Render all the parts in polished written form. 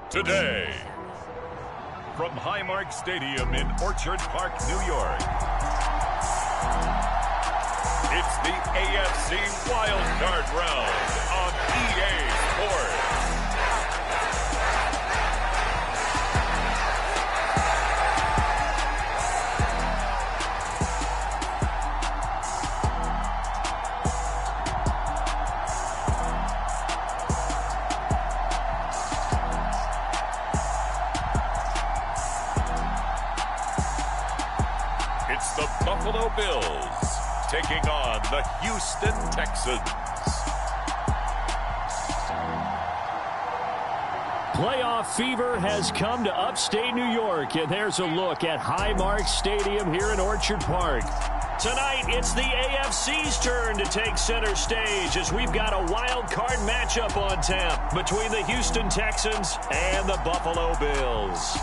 Today, from Highmark Stadium in Orchard Park, New York, it's the AFC Wildcard round on EA Sports. It's the Buffalo Bills taking on the Houston Texans. Playoff fever has come to upstate New York, and there's a look at Highmark Stadium here in Orchard Park. Tonight, it's the AFC's turn to take center stage as we've got a wild card matchup on tap between the Houston Texans and the Buffalo Bills.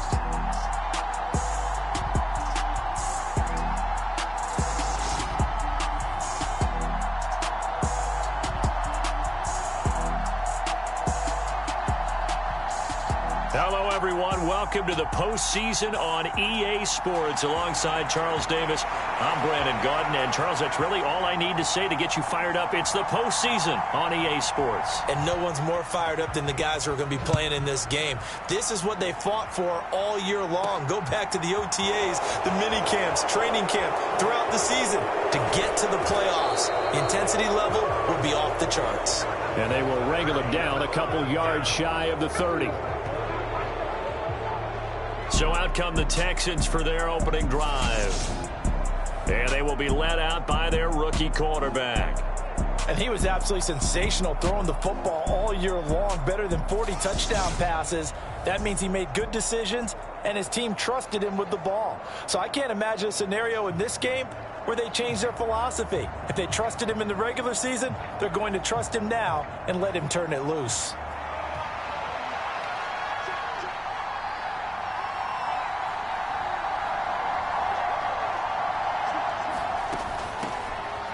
Hello, everyone. Welcome to the postseason on EA Sports. Alongside Charles Davis, I'm Brandon Gaudin. And, Charles, that's really all I need to say to get you fired up. It's the postseason on EA Sports. And no one's more fired up than the guys who are going to be playing in this game. This is what they fought for all year long. Go back to the OTAs, the mini camps, training camp, throughout the season to get to the playoffs. The intensity level will be off the charts. And they will wrangle them down a couple yards shy of the 30. So out come the Texans for their opening drive. And they will be led out by their rookie quarterback. And he was absolutely sensational throwing the football all year long, better than 40 touchdown passes. That means he made good decisions, and his team trusted him with the ball. So I can't imagine a scenario in this game where they change their philosophy. If they trusted him in the regular season, they're going to trust him now and let him turn it loose.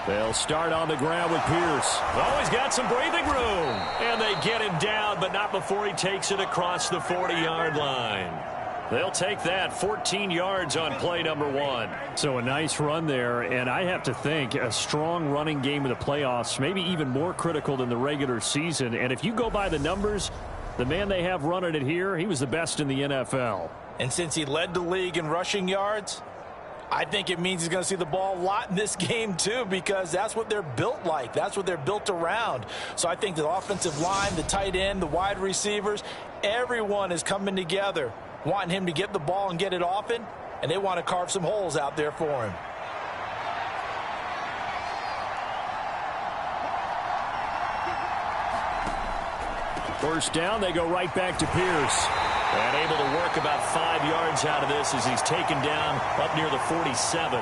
They'll start on the ground with Pierce. Oh, he's got some breathing room. And they get him down, but not before he takes it across the 40-yard line. They'll take that 14 yards on play number 1. So a nice run there, and I have to think a strong running game in the playoffs, maybe even more critical than the regular season. And if you go by the numbers, the man they have running it here, he was the best in the NFL. And since he led the league in rushing yards, I think it means he's going to see the ball a lot in this game, too, because that's what they're built like. That's what they're built around. So I think the offensive line, the tight end, the wide receivers, everyone is coming together, wanting him to get the ball and get it often, and they want to carve some holes out there for him. First down, they go right back to Pierce. And able to work about 5 yards out of this as he's taken down up near the 47.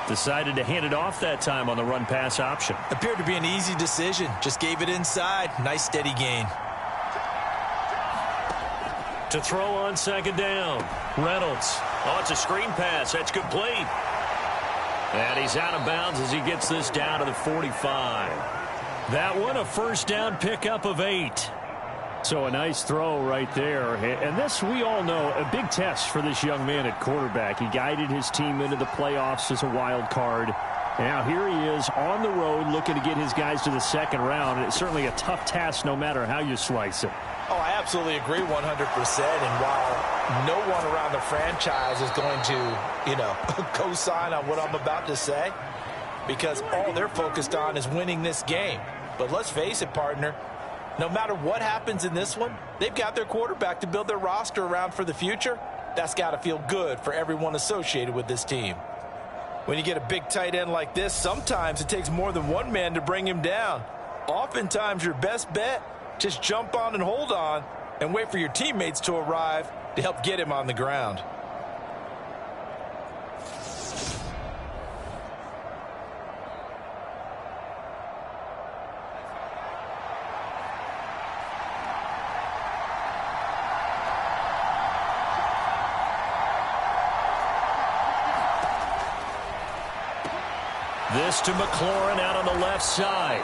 Decided to hand it off that time on the run-pass option. Appeared to be an easy decision. Just gave it inside. Nice steady gain. To throw on second down. Reynolds. Oh, it's a screen pass. That's complete. And he's out of bounds as he gets this down to the 45. That one, a first down pickup of 8. So a nice throw right there. And this, we all know, a big test for this young man at quarterback. He guided his team into the playoffs as a wild card. Now here he is on the road looking to get his guys to the second round. And it's certainly a tough task no matter how you slice it. Oh, I absolutely agree 100%. And while no one around the franchise is going to, co-sign on what I'm about to say, because all they're focused on is winning this game. But let's face it, partner, no matter what happens in this one, they've got their quarterback to build their roster around for the future. That's got to feel good for everyone associated with this team. When you get a big tight end like this, sometimes it takes more than one man to bring him down. Oftentimes, your best bet, just jump on and hold on and wait for your teammates to arrive to help get him on the ground. This to McLaurin out on the left side.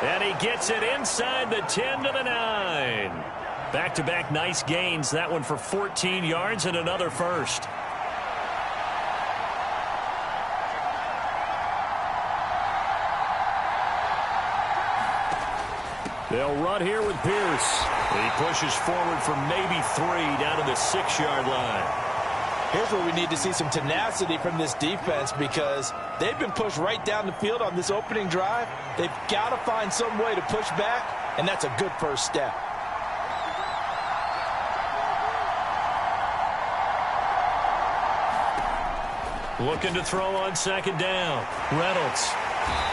And he gets it inside the 10 to the 9. Back-to-back nice gains. That one for 14 yards and another first. They'll run here with Pierce. He pushes forward from maybe 3 down to the 6-yard line. Here's where we need to see some tenacity from this defense because they've been pushed right down the field on this opening drive. They've got to find some way to push back, and that's a good first step. Looking to throw on second down. Reynolds.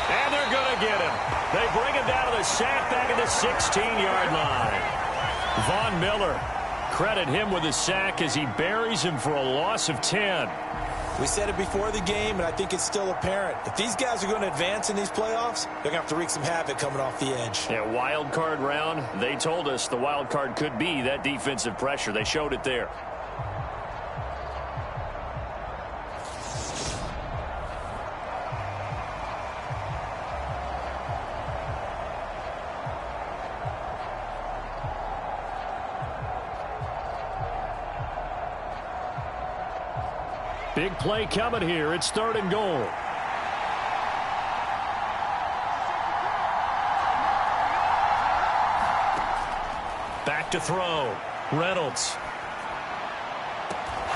And they're going to get him. They bring him down to the sack back at the 16-yard line. Von Miller, credit him with a sack as he buries him for a loss of 10. We said it before the game, and I think it's still apparent. If these guys are going to advance in these playoffs, they're going to have to wreak some havoc coming off the edge. Yeah, wild card round. They told us the wild card could be that defensive pressure. They showed it there. Big play coming here. It's 3rd and goal. Back to throw. Reynolds.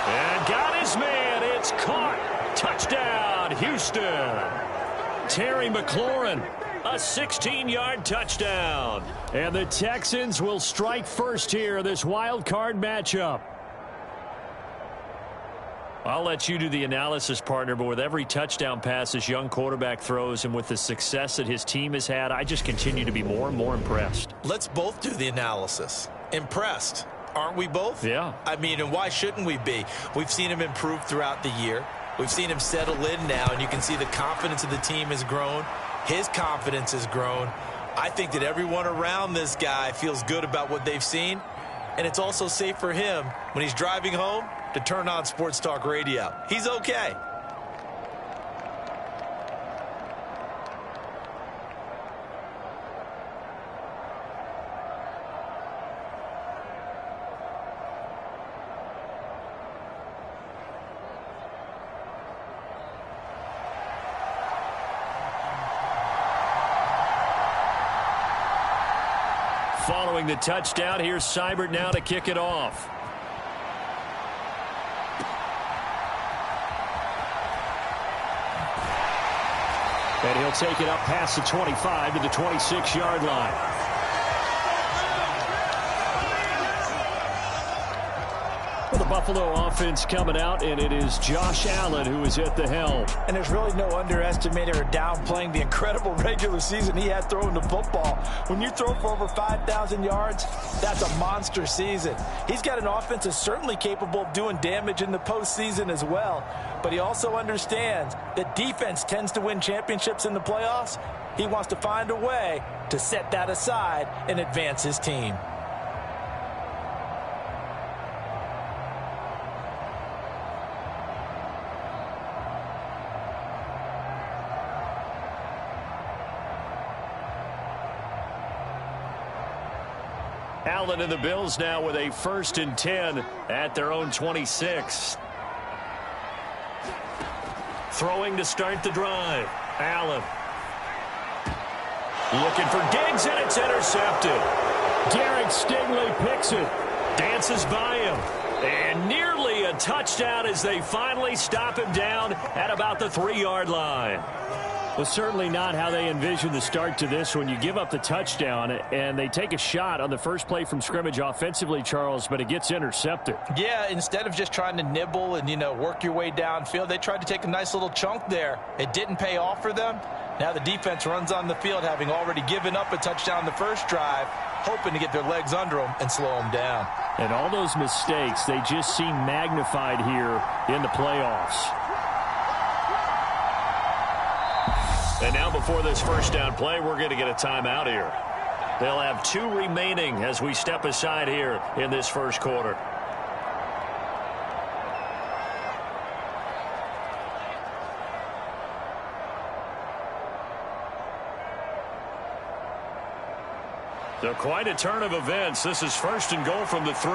And got his man. It's caught. Touchdown, Houston. Terry McLaurin, a 16-yard touchdown. And the Texans will strike first here in this wild card matchup. I'll let you do the analysis, partner, but with every touchdown pass this young quarterback throws and with the success that his team has had, I just continue to be more and more impressed. Let's both do the analysis. Impressed. Aren't we both? Yeah. I mean, and why shouldn't we be? We've seen him improve throughout the year. We've seen him settle in now, and you can see the confidence of the team has grown. His confidence has grown. I think that everyone around this guy feels good about what they've seen, and it's also safe for him when he's driving home to turn on Sports Talk Radio. He's okay. Following the touchdown, here's Seibert now to kick it off. And he'll take it up past the 25 to the 26-yard line. Well, the Buffalo offense coming out, and it is Josh Allen who is at the helm. And there's really no underestimating or downplaying the incredible regular season he had throwing the football. When you throw for over 5,000 yards, that's a monster season. He's got an offense that's certainly capable of doing damage in the postseason as well. But he also understands that defense tends to win championships in the playoffs. He wants to find a way to set that aside and advance his team. Allen and the Bills now with a 1st and 10 at their own 26. Throwing to start the drive. Allen. Looking for Diggs, and it's intercepted. Garrett Stingley picks it. Dances by him. And nearly a touchdown as they finally stop him down at about the 3-yard line. Well, certainly not how they envisioned the start to this when you give up the touchdown and they take a shot on the first play from scrimmage offensively, Charles, but it gets intercepted. Yeah, instead of just trying to nibble and, work your way downfield, they tried to take a nice little chunk there. It didn't pay off for them. Now the defense runs on the field, having already given up a touchdown the first drive, hoping to get their legs under them and slow them down. And all those mistakes, they just seem magnified here in the playoffs. And now before this first down play, we're going to get a timeout here. They'll have 2 remaining as we step aside here in this first quarter. So quite a turn of events. This is 1st and goal from the 3.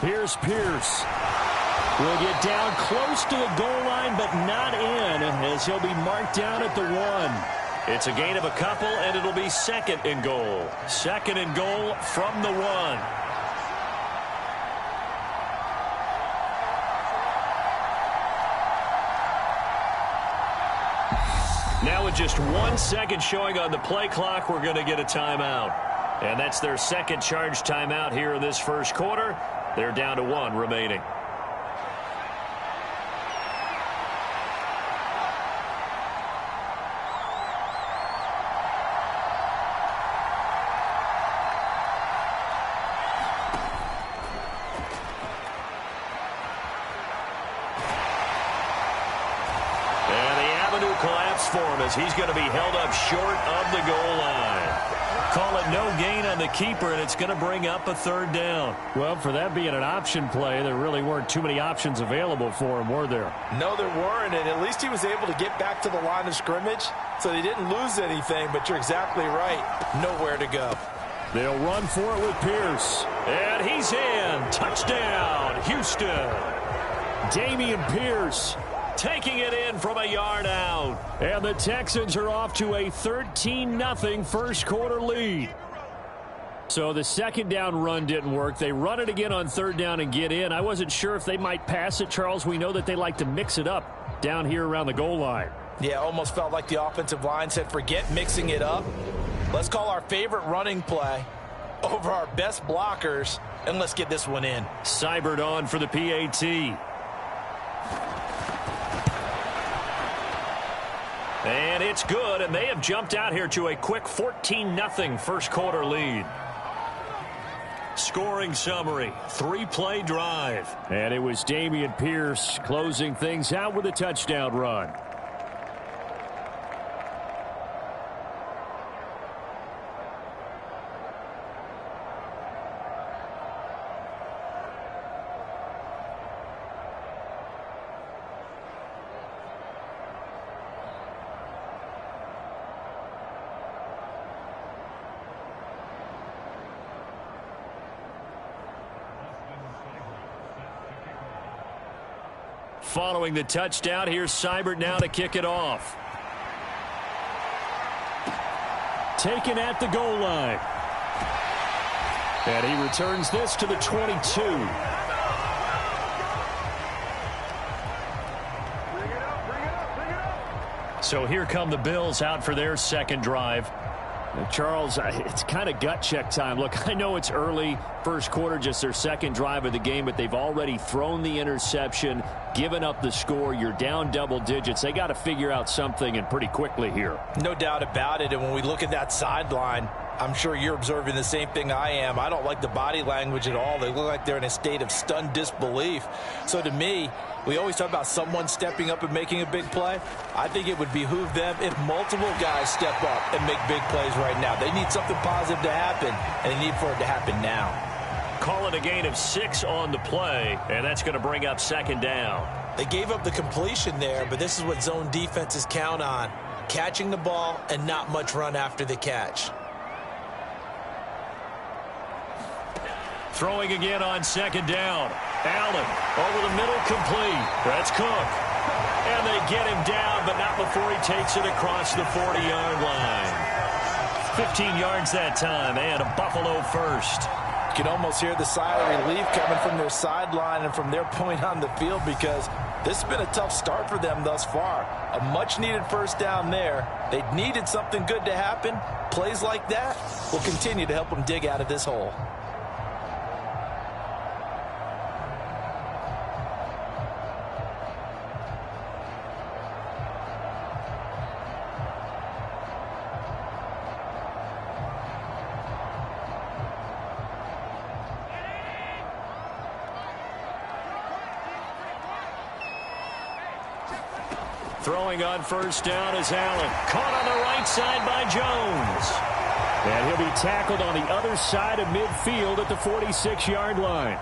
Here's Pierce. Will get down close to the goal line, but not in, as he'll be marked down at the 1. It's a gain of a couple, and it'll be 2nd and goal. 2nd and goal from the 1. Now with just 1 second showing on the play clock, we're going to get a timeout. And that's their 2nd charge timeout here in this 1st quarter. They're down to 1 remaining. Collapse for him as he's going to be held up short of the goal line. Call it no gain on the keeper, and it's going to bring up a 3rd down. Well, for that being an option play, there really weren't too many options available for him, were there? No, there weren't, and at least he was able to get back to the line of scrimmage, so they didn't lose anything, but you're exactly right. Nowhere to go. They'll run for it with Pierce. And he's in. Touchdown, Houston. Dameon Pierce taking it in from a yard out. And the Texans are off to a 13-0 first quarter lead. So the 2nd down run didn't work. They run it again on 3rd down and get in. I wasn't sure if they might pass it, Charles. We know that they like to mix it up down here around the goal line. Yeah, almost felt like the offensive line said, forget mixing it up. Let's call our favorite running play over our best blockers, and let's get this one in. Seibert on for the PAT. And it's good, and they have jumped out here to a quick 14-0 first quarter lead. Scoring summary, 3-play drive. And it was Dameon Pierce closing things out with a touchdown run. Following the touchdown, here's Seibert now to kick it off. Taken at the goal line. And he returns this to the 22. So here come the Bills out for their 2nd drive. Charles, it's kind of gut check time. Look, I know it's early, first quarter, just their 2nd drive of the game, but they've already thrown the interception, given up the score. You're down double digits. They got to figure out something, and pretty quickly here. No doubt about it, and when we look at that sideline, I'm sure you're observing the same thing I am. I don't like the body language at all. They look like they're in a state of stunned disbelief. So to me, we always talk about someone stepping up and making a big play. I think it would behoove them if multiple guys step up and make big plays right now. They need something positive to happen, and they need for it to happen now. Call it a gain of 6 on the play, and that's going to bring up 2nd down. They gave up the completion there, but this is what zone defenses count on. Catching the ball and not much run after the catch. Throwing again on 2nd down. Allen over the middle, complete. That's Cook. And they get him down, but not before he takes it across the 40-yard line. 15 yards that time, and a Buffalo first. You can almost hear the sigh of relief coming from their sideline and from their point on the field, because this has been a tough start for them thus far. A much-needed 1st down there. They needed something good to happen. Plays like that will continue to help them dig out of this hole. Throwing on 1st down is Allen. Caught on the right side by Jones. And he'll be tackled on the other side of midfield at the 46-yard line.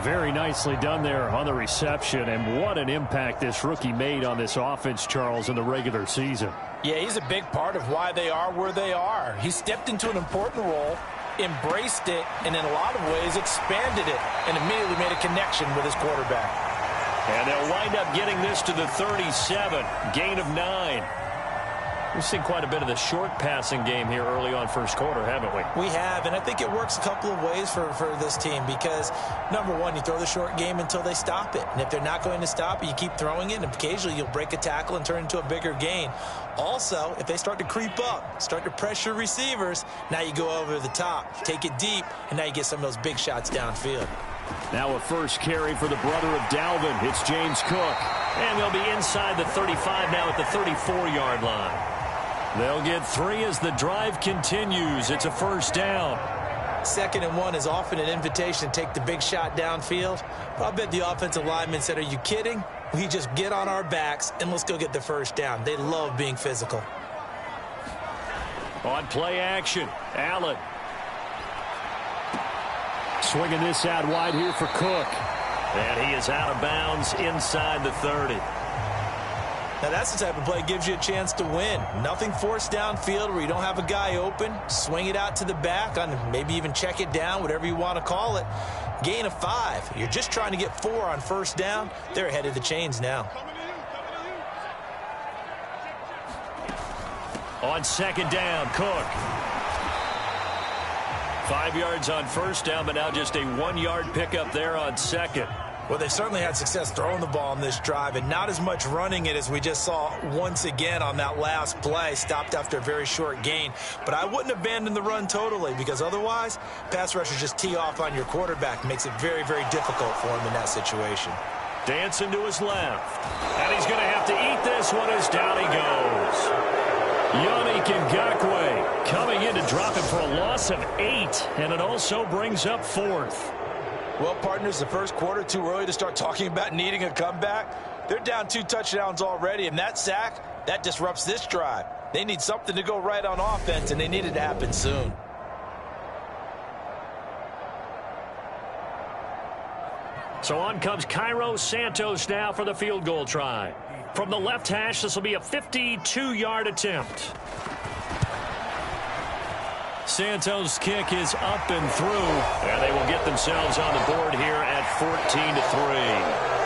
Very nicely done there on the reception, and what an impact this rookie made on this offense, Charles, in the regular season. Yeah, he's a big part of why they are where they are. He stepped into an important role, embraced it, and in a lot of ways expanded it, and immediately made a connection with his quarterback. And they'll wind up getting this to the 37, gain of 9. We've seen quite a bit of the short passing game here early on first quarter, haven't we? We have, and I think it works a couple of ways for this team because, number one, you throw the short game until they stop it. And if they're not going to stop it, you keep throwing it, and occasionally you'll break a tackle and turn it into a bigger gain. Also, if they start to creep up, start to pressure receivers, now you go over the top, take it deep, and now you get some of those big shots downfield. Now a first carry for the brother of Dalvin. It's James Cook. And they'll be inside the 35 now at the 34-yard line. They'll get 3 as the drive continues. It's a first down. 2nd and 1 is often an invitation to take the big shot downfield. But I bet the offensive lineman said, are you kidding? We just get on our backs and let's go get the first down. They love being physical. On play action, Allen. Swinging this out wide here for Cook. And he is out of bounds inside the 30. Now, that's the type of play that gives you a chance to win. Nothing forced downfield where you don't have a guy open. Swing it out to the back, on maybe even check it down, whatever you want to call it. Gain of 5. You're just trying to get 4 on first down. They're ahead of the chains now. On 2nd down, Cook. 5 yards on first down, but now just a 1-yard pickup there on 2nd. Well, they've certainly had success throwing the ball on this drive and not as much running it as we just saw once again on that last play. Stopped after a very short gain. But I wouldn't abandon the run totally because otherwise, pass rushers just tee off on your quarterback. Makes it very, very difficult for him in that situation. Dancing to his left. And he's going to have to eat this one as down he goes. Yannick Ngakoue coming in to drop him for a loss of 8. And it also brings up 4th. Well, partners, the first quarter, too early to start talking about needing a comeback. They're down 2 touchdowns already, and that sack, that disrupts this drive. They need something to go right on offense, and they need it to happen soon. So on comes Cairo Santos now for the field goal try. From the left hash, this will be a 52-yard attempt. Santos' kick is up and through, and they will get themselves on the board here at 14-3.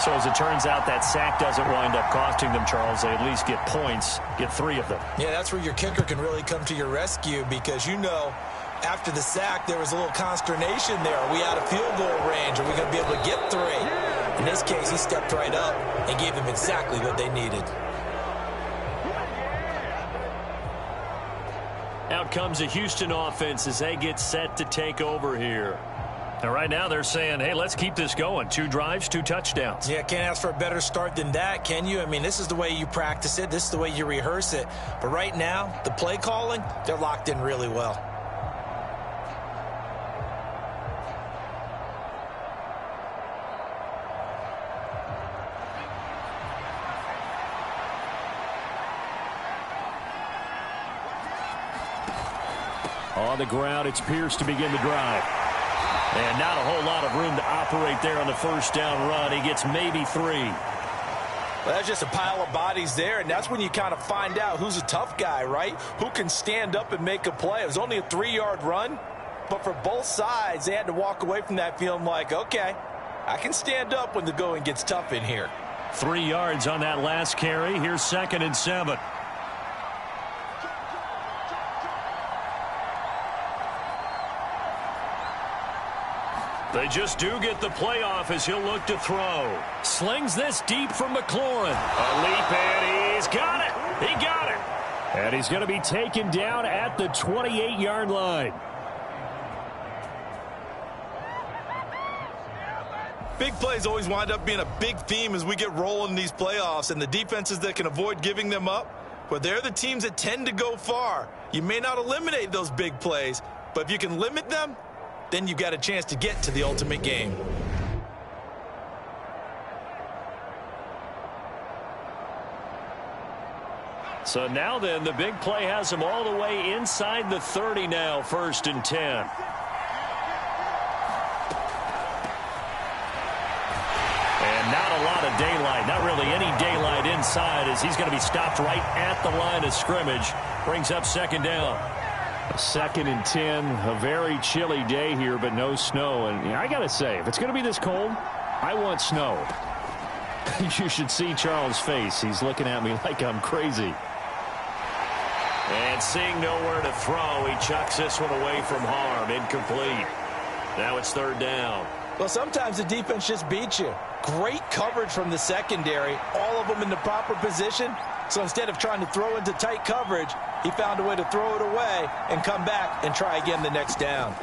So as it turns out, that sack doesn't wind up costing them, Charles. They at least get points, get 3 of them. Yeah, that's where your kicker can really come to your rescue because, you know, after the sack, there was a little consternation there. Are we out of field goal range? Are we going to be able to get 3? In this case, he stepped right up and gave them exactly what they needed. Out comes the Houston offense as they get set to take over here. Now, right now, they're saying, hey, let's keep this going. 2 drives, 2 touchdowns. Yeah, can't ask for a better start than that, can you? I mean, this is the way you practice it. This is the way you rehearse it. But right now, the play calling, they're locked in really well. On the ground, it's Pierce to begin the drive. And not a whole lot of room to operate there on the first down run. He gets maybe 3. Well, that's just a pile of bodies there, and that's when you kind of find out who's a tough guy, right? Who can stand up and make a play. It was only a 3-yard run, but for both sides, they had to walk away from that feeling like, okay, I can stand up when the going gets tough in here. 3 yards on that last carry. Here's 2nd and 7. They just do get the playoff as he'll look to throw. Slings this deep from McLaurin. A leap, and he's got it. He got it. And he's going to be taken down at the 28-yard line. Big plays always wind up being a big theme as we get rolling in these playoffs, and the defenses that can avoid giving them up, well, they're the teams that tend to go far. You may not eliminate those big plays, but if you can limit them, then you've got a chance to get to the ultimate game. So now then, the big play has him all the way inside the 30 now, 1st and 10. And not a lot of daylight, not really any daylight inside, as he's going to be stopped right at the line of scrimmage. Brings up 2nd down. 2nd and 10, a very chilly day here, but no snow. And I got to say, if it's going to be this cold, I want snow. You should see Charles' face. He's looking at me like I'm crazy. And seeing nowhere to throw, he chucks this one away from harm. Incomplete. Now it's 3rd down. Well, sometimes the defense just beats you. Great coverage from the secondary. All of them in the proper position. So instead of trying to throw into tight coverage, he found a way to throw it away and come back and try again the next down.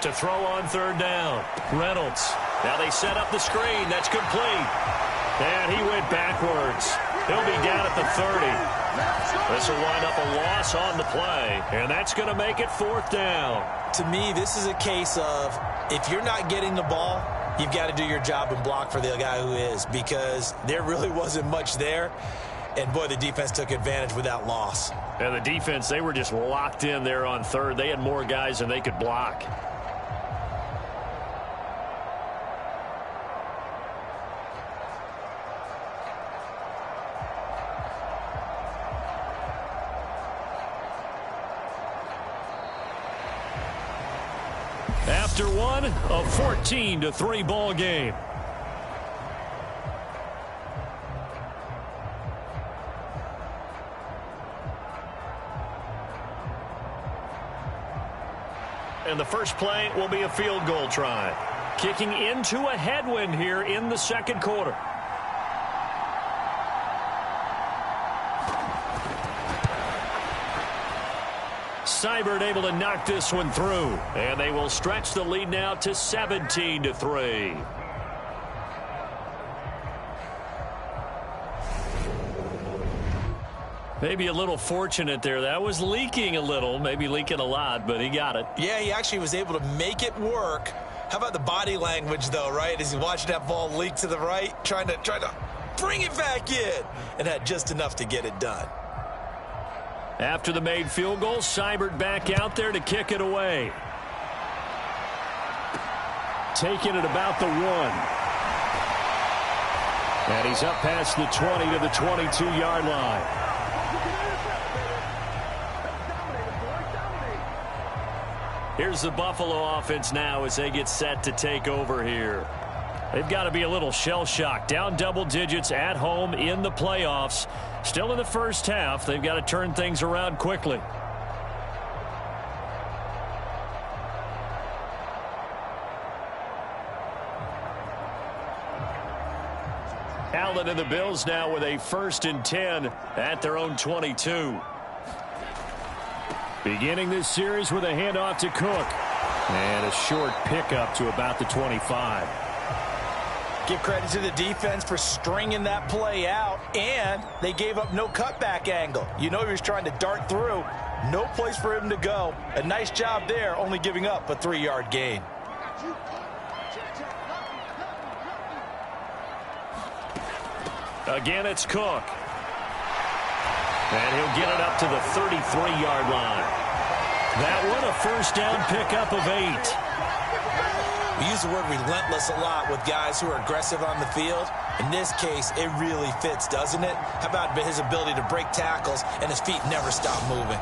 To throw on 3rd down, Reynolds. Now they set up the screen. That's complete. And he went backwards. He'll be down at the 30. This will wind up a loss on the play, and that's going to make it 4th down. To me, this is a case of if you're not getting the ball, you've got to do your job and block for the guy who is, because there really wasn't much there. And, boy, the defense took advantage with that loss. And the defense, they were just locked in there on 3rd. They had more guys than they could block. After one, a 14-3 ball game. And the first play will be a field goal try. Kicking into a headwind here in the 2nd quarter. Seibert able to knock this one through. And they will stretch the lead now to 17-3. Maybe a little fortunate there. That was leaking a little, maybe leaking a lot, but he got it. Yeah, he actually was able to make it work. How about the body language, though, right? As he watched that ball leak to the right, trying to bring it back in, and had just enough to get it done. After the made field goal, Seibert back out there to kick it away. Taking it about the 1. And he's up past the 20 to the 22-yard line. Here's the Buffalo offense now as they get set to take over here. They've got to be a little shell-shocked. Down double digits at home in the playoffs. Still in the first half. They've got to turn things around quickly. Allen and the Bills now with a 1st and 10 at their own 22. Beginning this series with a handoff to Cook. And a short pickup to about the 25. Give credit to the defense for stringing that play out, and they gave up no cutback angle. You know he was trying to dart through. No place for him to go. A nice job there, only giving up a 3-yard gain. Again, it's Cook. And he'll get it up to the 33-yard line. That one, a 1st down pickup of 8. We use the word relentless a lot with guys who are aggressive on the field. In this case, it really fits, doesn't it? How about his ability to break tackles and his feet never stop moving?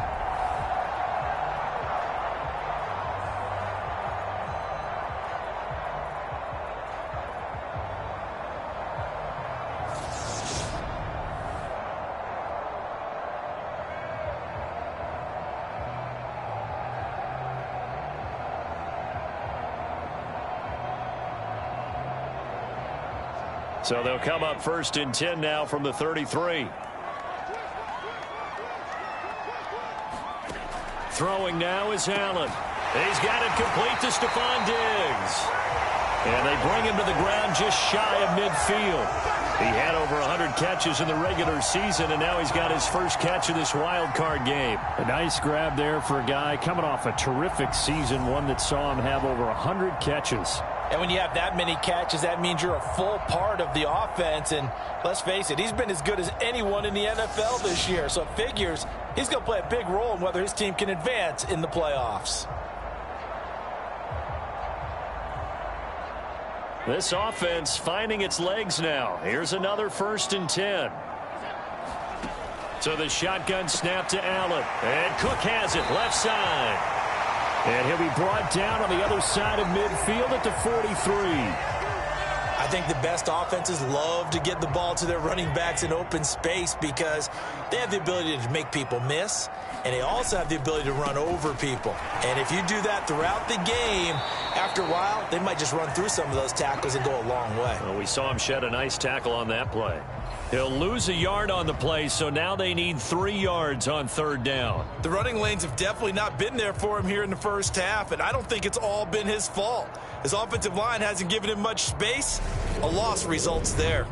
So they'll come up 1st and 10 now from the 33. Throwing now is Allen. He's got it complete to Stephon Diggs. And they bring him to the ground just shy of midfield. He had over 100 catches in the regular season, and now he's got his first catch of this wild card game. A nice grab there for a guy coming off a terrific season, one that saw him have over 100 catches. And when you have that many catches, that means you're a full part of the offense. And let's face it, he's been as good as anyone in the NFL this year. So it figures he's going to play a big role in whether his team can advance in the playoffs. This offense finding its legs now. Here's another 1st and 10. So the shotgun snap to Allen. And Cook has it left side. And he'll be brought down on the other side of midfield at the 43. I think the best offenses love to get the ball to their running backs in open space because they have the ability to make people miss, and they also have the ability to run over people. And if you do that throughout the game, after a while, they might just run through some of those tackles and go a long way. Well, we saw him shed a nice tackle on that play. He'll lose a yard on the play, so now they need 3 yards on 3rd down. The running lanes have definitely not been there for him here in the first half, and I don't think it's all been his fault. His offensive line hasn't given him much space. A loss results there.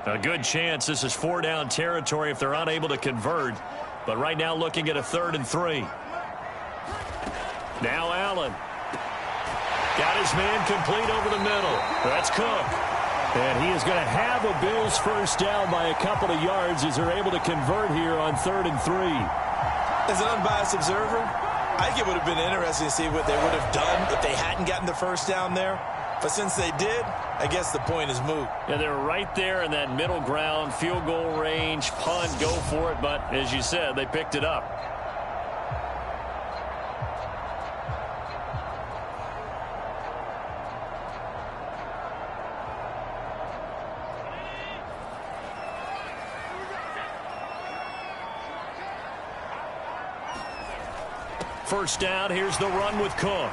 A good chance this is 4-down territory if they're unable to convert. But right now looking at a 3rd and 3. Now Allen. Got his man complete over the middle. That's Cook. And he is going to have a Bills first down by a couple of yards as they're able to convert here on 3rd and 3. As an unbiased observer, I think it would have been interesting to see what they would have done if they hadn't gotten the first down there. But since they did, I guess the point is moot. Yeah, they're right there in that middle ground, field goal range, punt, go for it. But as you said, they picked it up. First down, here's the run with Cook.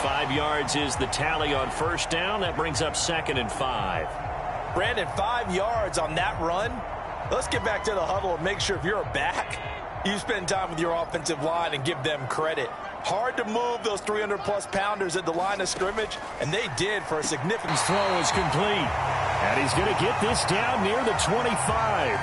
5 yards is the tally on first down. That brings up 2nd and 5. Brandon, 5 yards on that run. Let's get back to the huddle and make sure if you're a back, you spend time with your offensive line and give them credit. Hard to move those 300-plus pounders at the line of scrimmage, and they did for a significant throw is complete. And he's going to get this down near the 25.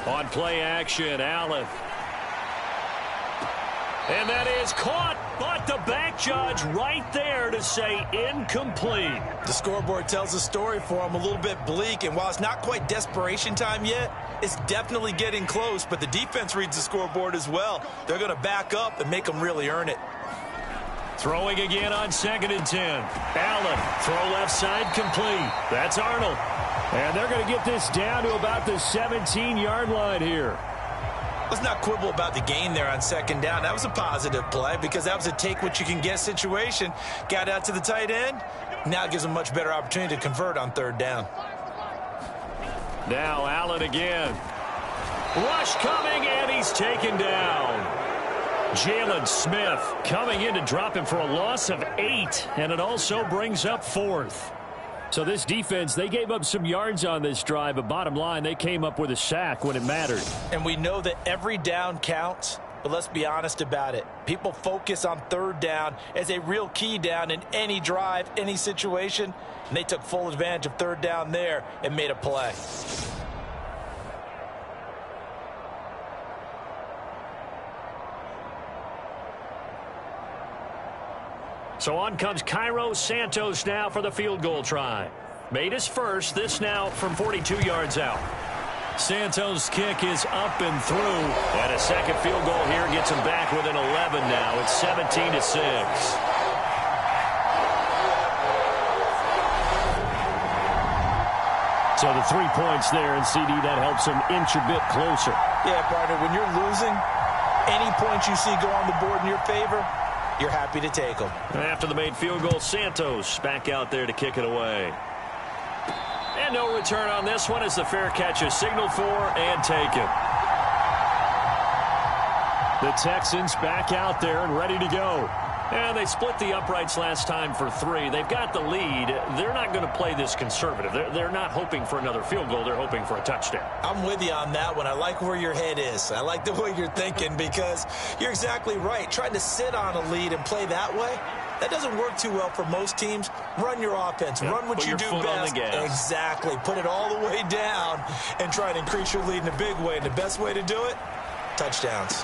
On play action, Allen. And that is caught, but the back judge right there to say incomplete. The scoreboard tells a story for him, a little bit bleak, and while it's not quite desperation time yet, it's definitely getting close, but the defense reads the scoreboard as well. They're going to back up and make them really earn it. Throwing again on 2nd and 10. Allen, throw left side complete. That's Arnold. And they're going to get this down to about the 17-yard line here. Let's not quibble about the gain there on 2nd down. That was a positive play because that was a take-what-you-can-get situation. Got out to the tight end. Now it gives them a much better opportunity to convert on 3rd down. Now Allen again. Rush coming, and he's taken down. Jalen Smith coming in to drop him for a loss of 8, and it also brings up 4th. So this defense, they gave up some yards on this drive, but bottom line, they came up with a sack when it mattered. And we know that every down counts, but let's be honest about it. People focus on 3rd down as a real key down in any drive, any situation, and they took full advantage of 3rd down there and made a play. So on comes Cairo Santos now for the field goal try. Made his first, this now from 42 yards out. Santos' kick is up and through. And a second field goal here gets him back within 11 now. It's 17-6. So the 3 points there, and CD, that helps him inch a bit closer. Yeah, partner, when you're losing, any points you see go on the board in your favor, you're happy to take them. After the made field goal, Santos back out there to kick it away. And no return on this one as the fair catch is signaled for and taken. The Texans back out there and ready to go. And they split the uprights last time for 3. They've got the lead. They're not going to play this conservative. They're not hoping for another field goal. They're hoping for a touchdown. I'm with you on that one. I like where your head is. I like the way you're thinking because you're exactly right. Trying to sit on a lead and play that way, that doesn't work too well for most teams. Run your offense. Yep, Run what you do best. Exactly. Put it all the way down and try to increase your lead in a big way. And the best way to do it, touchdowns.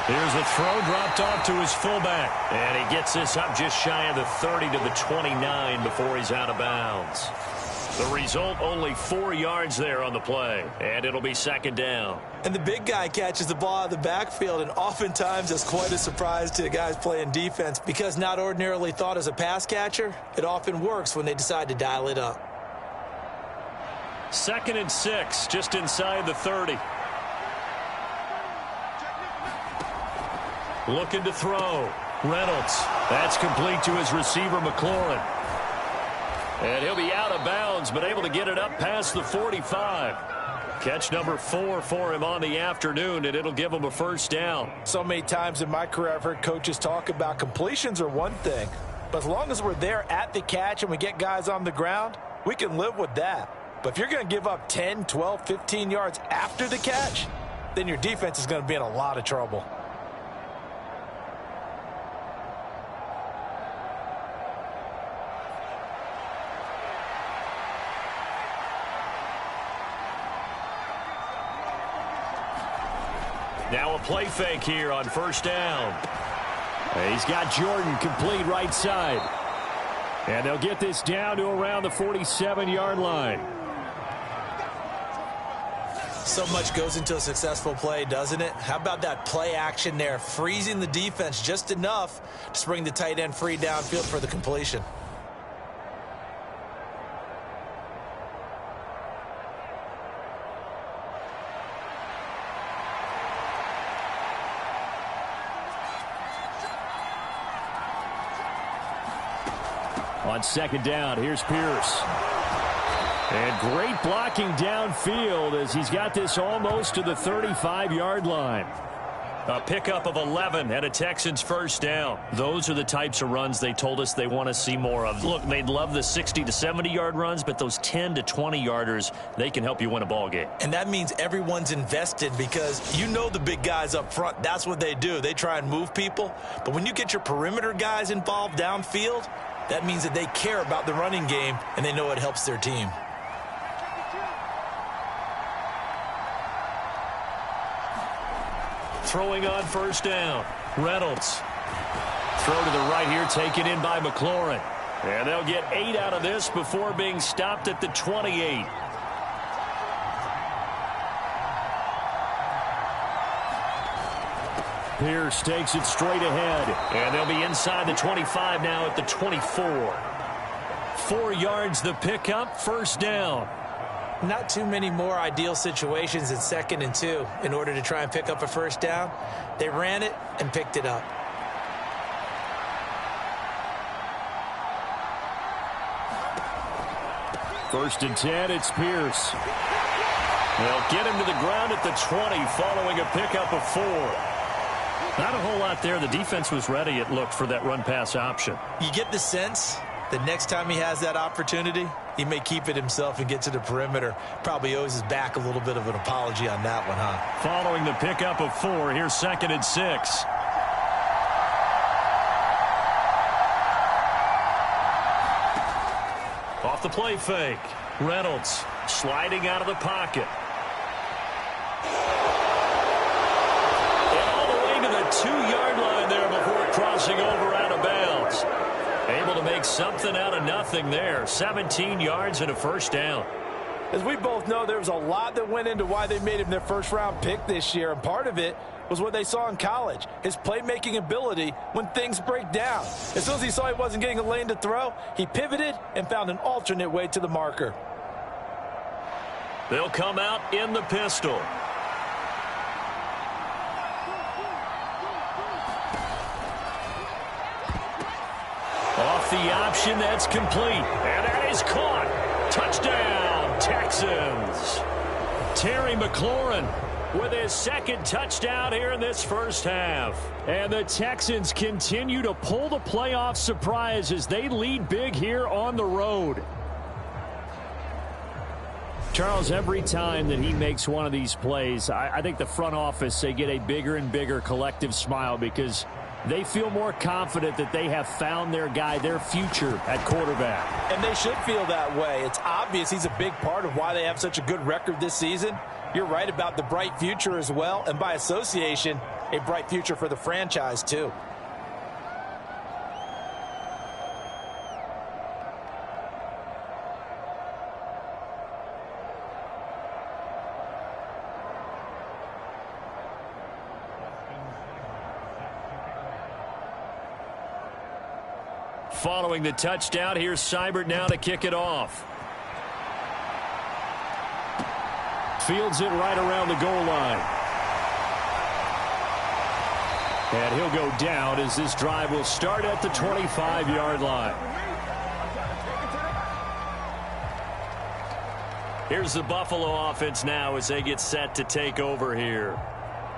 Here's a throw dropped off to his fullback. And he gets this up just shy of the 30 to the 29 before he's out of bounds. The result, only 4 yards there on the play. And it'll be second down. And the big guy catches the ball out of the backfield, and oftentimes it's quite a surprise to the guys playing defense because not ordinarily thought as a pass catcher, it often works when they decide to dial it up. 2nd and 6, just inside the 30. Looking to throw. Reynolds. That's complete to his receiver, McLaurin. And he'll be out of bounds, but able to get it up past the 45. Catch number 4 for him on the afternoon, and it'll give him a first down. So many times in my career, I've heard coaches talk about completions are one thing. But as long as we're there at the catch and we get guys on the ground, we can live with that. But if you're going to give up 10, 12, 15 yards after the catch, then your defense is going to be in a lot of trouble. Now a play fake here on first down. He's got Jordan complete right side. And they'll get this down to around the 47-yard line. So much goes into a successful play, doesn't it? How about that play action there, freezing the defense just enough to bring the tight end free downfield for the completion. On second down, here's Pierce. And great blocking downfield as he's got this almost to the 35-yard line. A pickup of 11 and a Texans first down. Those are the types of runs they told us they want to see more of. Look, they'd love the 60 to 70-yard runs, but those 10 to 20-yarders, they can help you win a ball game. And that means everyone's invested because you know the big guys up front, that's what they do. They try and move people. But when you get your perimeter guys involved downfield, that means that they care about the running game and they know it helps their team. Throwing on first down. Reynolds. Throw to the right here, taken in by McLaurin. And they'll get 8 out of this before being stopped at the 28. Pierce takes it straight ahead. And they'll be inside the 25 now at the 24. 4 yards the pickup, first down. Not too many more ideal situations in 2nd and 2 in order to try and pick up a first down. They ran it and picked it up. First and 10, it's Pierce. They'll get him to the ground at the 20 following a pickup of 4. Not a whole lot there. The defense was ready, it looked, for that run-pass option. You get the sense that next time he has that opportunity, he may keep it himself and get to the perimeter. Probably owes his back a little bit of an apology on that one, huh? Following the pickup of 4, here's 2nd and 6. Off the play fake. Reynolds sliding out of the pocket. And all the way to the 2-yard line there before crossing over out of bounds. Able to make something out of nothing there. 17 yards and a first down. As we both know, there was a lot that went into why they made him their first-round pick this year, and part of it was what they saw in college, his playmaking ability when things break down. As soon as he saw he wasn't getting a lane to throw, he pivoted and found an alternate way to the marker. They'll come out in the pistol. Off the option, that's complete. And that is caught. Touchdown, Texans. Terry McLaurin with his second touchdown here in this first half. And the Texans continue to pull the playoff surprise as they lead big here on the road. Charles, every time that he makes one of these plays, I think the front office, they get a bigger and bigger collective smile because they feel more confident that they have found their guy, their future at quarterback. And they should feel that way. It's obvious he's a big part of why they have such a good record this season. You're right about the bright future as well, and by association, a bright future for the franchise too. Following the touchdown, here's Seibert now to kick it off. Fields it right around the goal line. And he'll go down as this drive will start at the 25-yard line. Here's the Buffalo offense now as they get set to take over here.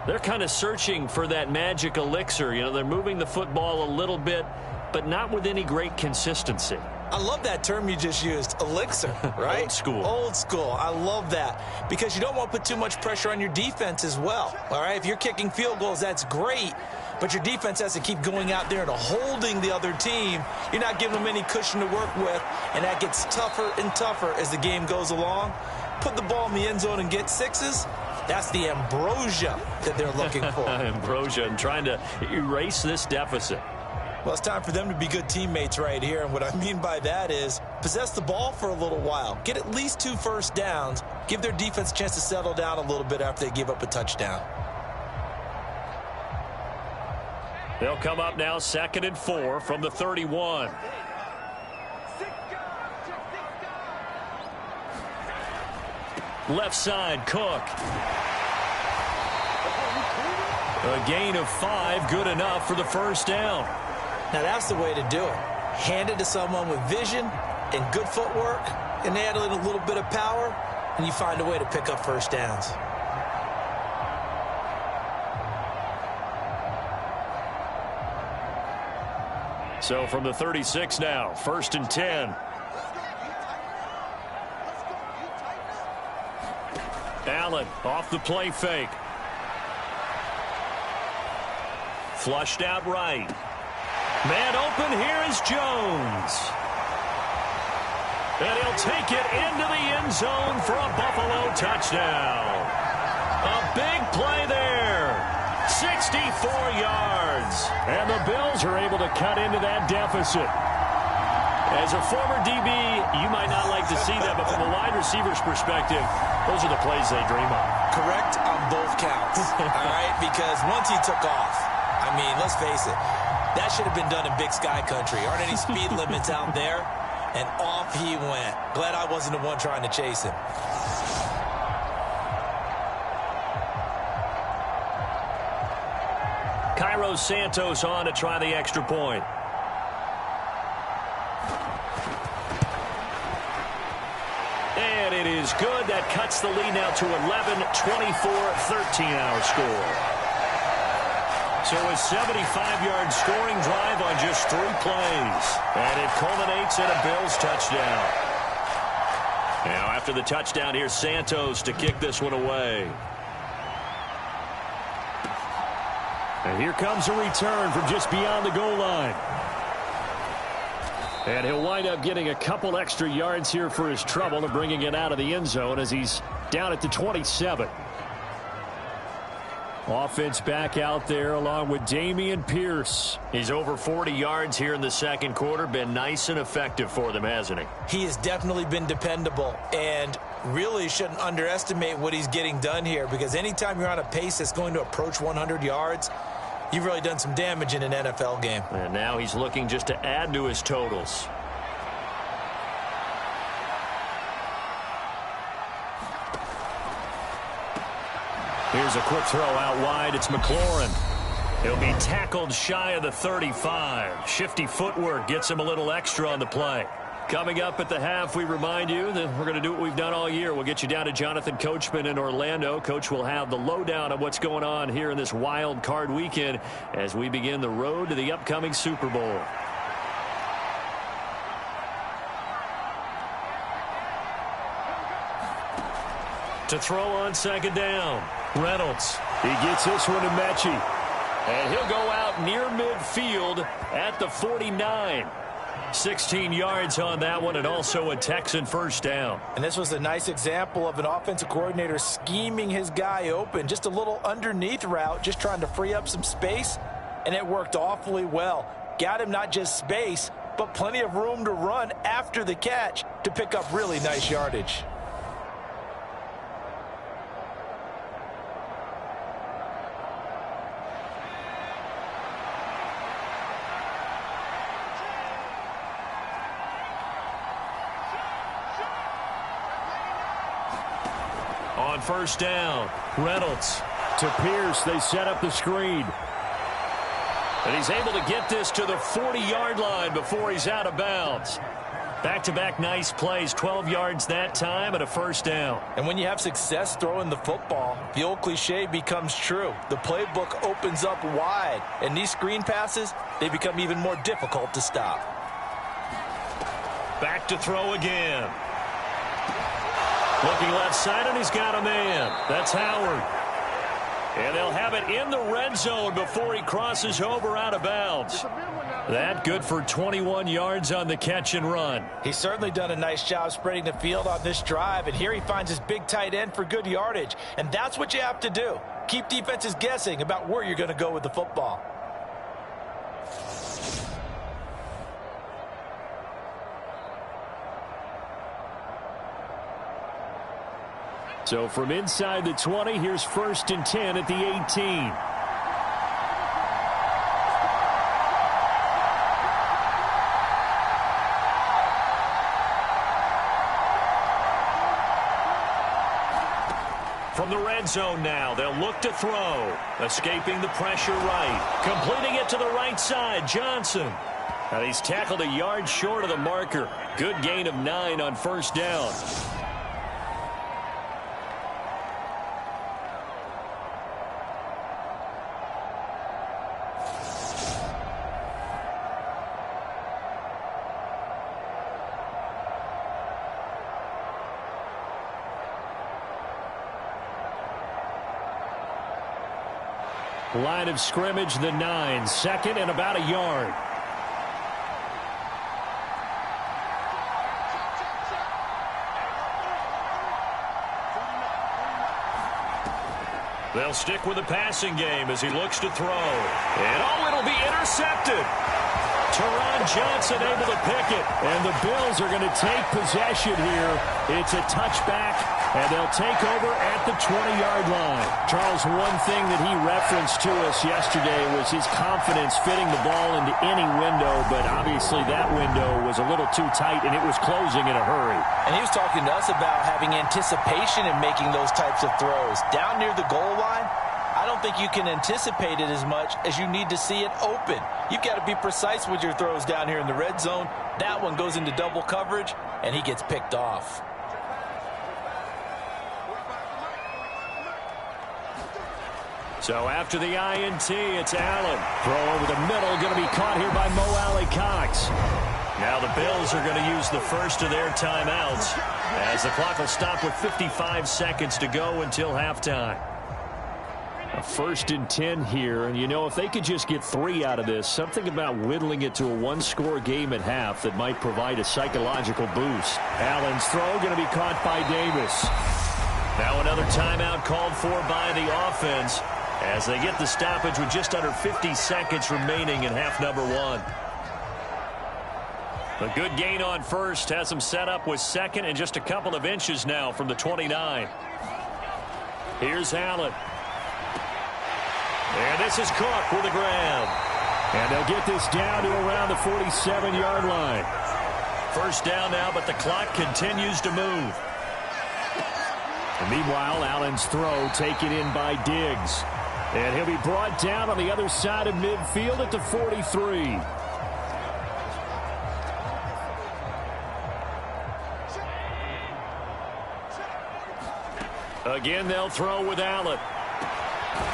They're kind of searching for that magic elixir. You know, they're moving the football a little bit, but not with any great consistency. I love that term you just used, elixir, right? Old school. Old school. I love that because you don't want to put too much pressure on your defense as well, all right? If you're kicking field goals, that's great, but your defense has to keep going out there and holding the other team. You're not giving them any cushion to work with, and that gets tougher and tougher as the game goes along. Put the ball in the end zone and get sixes. That's the ambrosia that they're looking for. Ambrosia and trying to erase this deficit. Well, it's time for them to be good teammates right here. And what I mean by that is possess the ball for a little while. Get at least 2 first downs. Give their defense a chance to settle down a little bit after they give up a touchdown. They'll come up now 2nd and 4 from the 31. Left side, Cook. A gain of 5, good enough for the first down. Now, that's the way to do it. Hand it to someone with vision and good footwork, and add in a little bit of power, and you find a way to pick up first downs. So from the 36 now, 1st and 10. Allen off the play fake. Flushed out right. Man open, here is Jones. And he'll take it into the end zone for a Buffalo touchdown. A big play there. 64 yards. And the Bills are able to cut into that deficit. As a former DB, you might not like to see that, but from a wide receiver's perspective, those are the plays they dream of. Correct on both counts, all right? Because once he took off, I mean, let's face it, that should have been done in Big Sky Country. Aren't any speed limits out there? And off he went. Glad I wasn't the one trying to chase him. Cairo Santos on to try the extra point. And it is good. That cuts the lead now to 11, 24-13 our score. So a 75-yard scoring drive on just 3 plays. And it culminates in a Bills touchdown. Now after the touchdown, here's Santos to kick this one away. And here comes a return from just beyond the goal line. And he'll wind up getting a couple extra yards here for his trouble and bringing it out of the end zone as he's down at the 27. Offense back out there along with Dameon Pierce. He's over 40 yards here in the second quarter. Been nice and effective for them, hasn't he? He has definitely been dependable and really shouldn't underestimate what he's getting done here because anytime you're on a pace that's going to approach 100 yards, you've really done some damage in an NFL game. And now he's looking just to add to his totals. Here's a quick throw out wide. It's McLaurin. He'll be tackled shy of the 35. Shifty footwork gets him a little extra on the play. Coming up at the half, we remind you that we're going to do what we've done all year. We'll get you down to Jonathan Coachman in Orlando. Coach will have the lowdown of what's going on here in this wild card weekend as we begin the road to the upcoming Super Bowl. To throw on second down, Reynolds. He gets this one to Mechie. And he'll go out near midfield at the 49. 16 yards on that one, and also a Texan first down. And this was a nice example of an offensive coordinator scheming his guy open. Just a little underneath route, just trying to free up some space, and it worked awfully well. Got him not just space, but plenty of room to run after the catch to pick up really nice yardage. On first down, Reynolds to Pierce. They set up the screen. And he's able to get this to the 40-yard line before he's out of bounds. Back-to-back nice plays, 12 yards that time and a first down. And when you have success throwing the football, the old cliche becomes true. The playbook opens up wide, and these screen passes, they become even more difficult to stop. Back to throw again. Looking left side, and he's got a man. That's Howard. And they'll have it in the red zone before he crosses over out of bounds. That good for 21 yards on the catch and run. He's certainly done a nice job spreading the field on this drive, and here he finds his big tight end for good yardage. And that's what you have to do. Keep defenses guessing about where you're going to go with the football. So from inside the 20, here's 1st and 10 at the 18. From the red zone now, they'll look to throw. Escaping the pressure right. Completing it to the right side, Johnson. Now he's tackled a yard short of the marker. Good gain of 9 on first down. Line of scrimmage, the 9. 2nd and about a yard. They'll stick with the passing game as he looks to throw. And it'll be intercepted. Teron Johnson able to pick it. And the Bills are going to take possession here. It's a touchback, and they'll take over at the 20-yard line. Charles, one thing that he referenced to us yesterday was his confidence fitting the ball into any window, but obviously that window was a little too tight, and it was closing in a hurry. And he was talking to us about having anticipation in making those types of throws. Down near the goal line, I don't think you can anticipate it as much as you need to see it open. You've got to be precise with your throws down here in the red zone. That one goes into double coverage, and he gets picked off. So after the INT, it's Allen. Throw over the middle, going to be caught here by Mo Alley-Cox. Now the Bills are going to use the first of their timeouts as the clock will stop with 55 seconds to go until halftime. A 1st and 10 here, and you know, if they could just get 3 out of this, something about whittling it to a 1-score game at half that might provide a psychological boost. Allen's throw going to be caught by Davis. Now another timeout called for by the offense as they get the stoppage with just under 50 seconds remaining in half number 1. A good gain on first has them set up with 2nd and just a couple of inches now from the 29. Here's Allen. And this is Cook with the grab. And they'll get this down to around the 47-yard line. First down now, but the clock continues to move. And meanwhile, Allen's throw taken in by Diggs. And he'll be brought down on the other side of midfield at the 43. Again, they'll throw with Allen.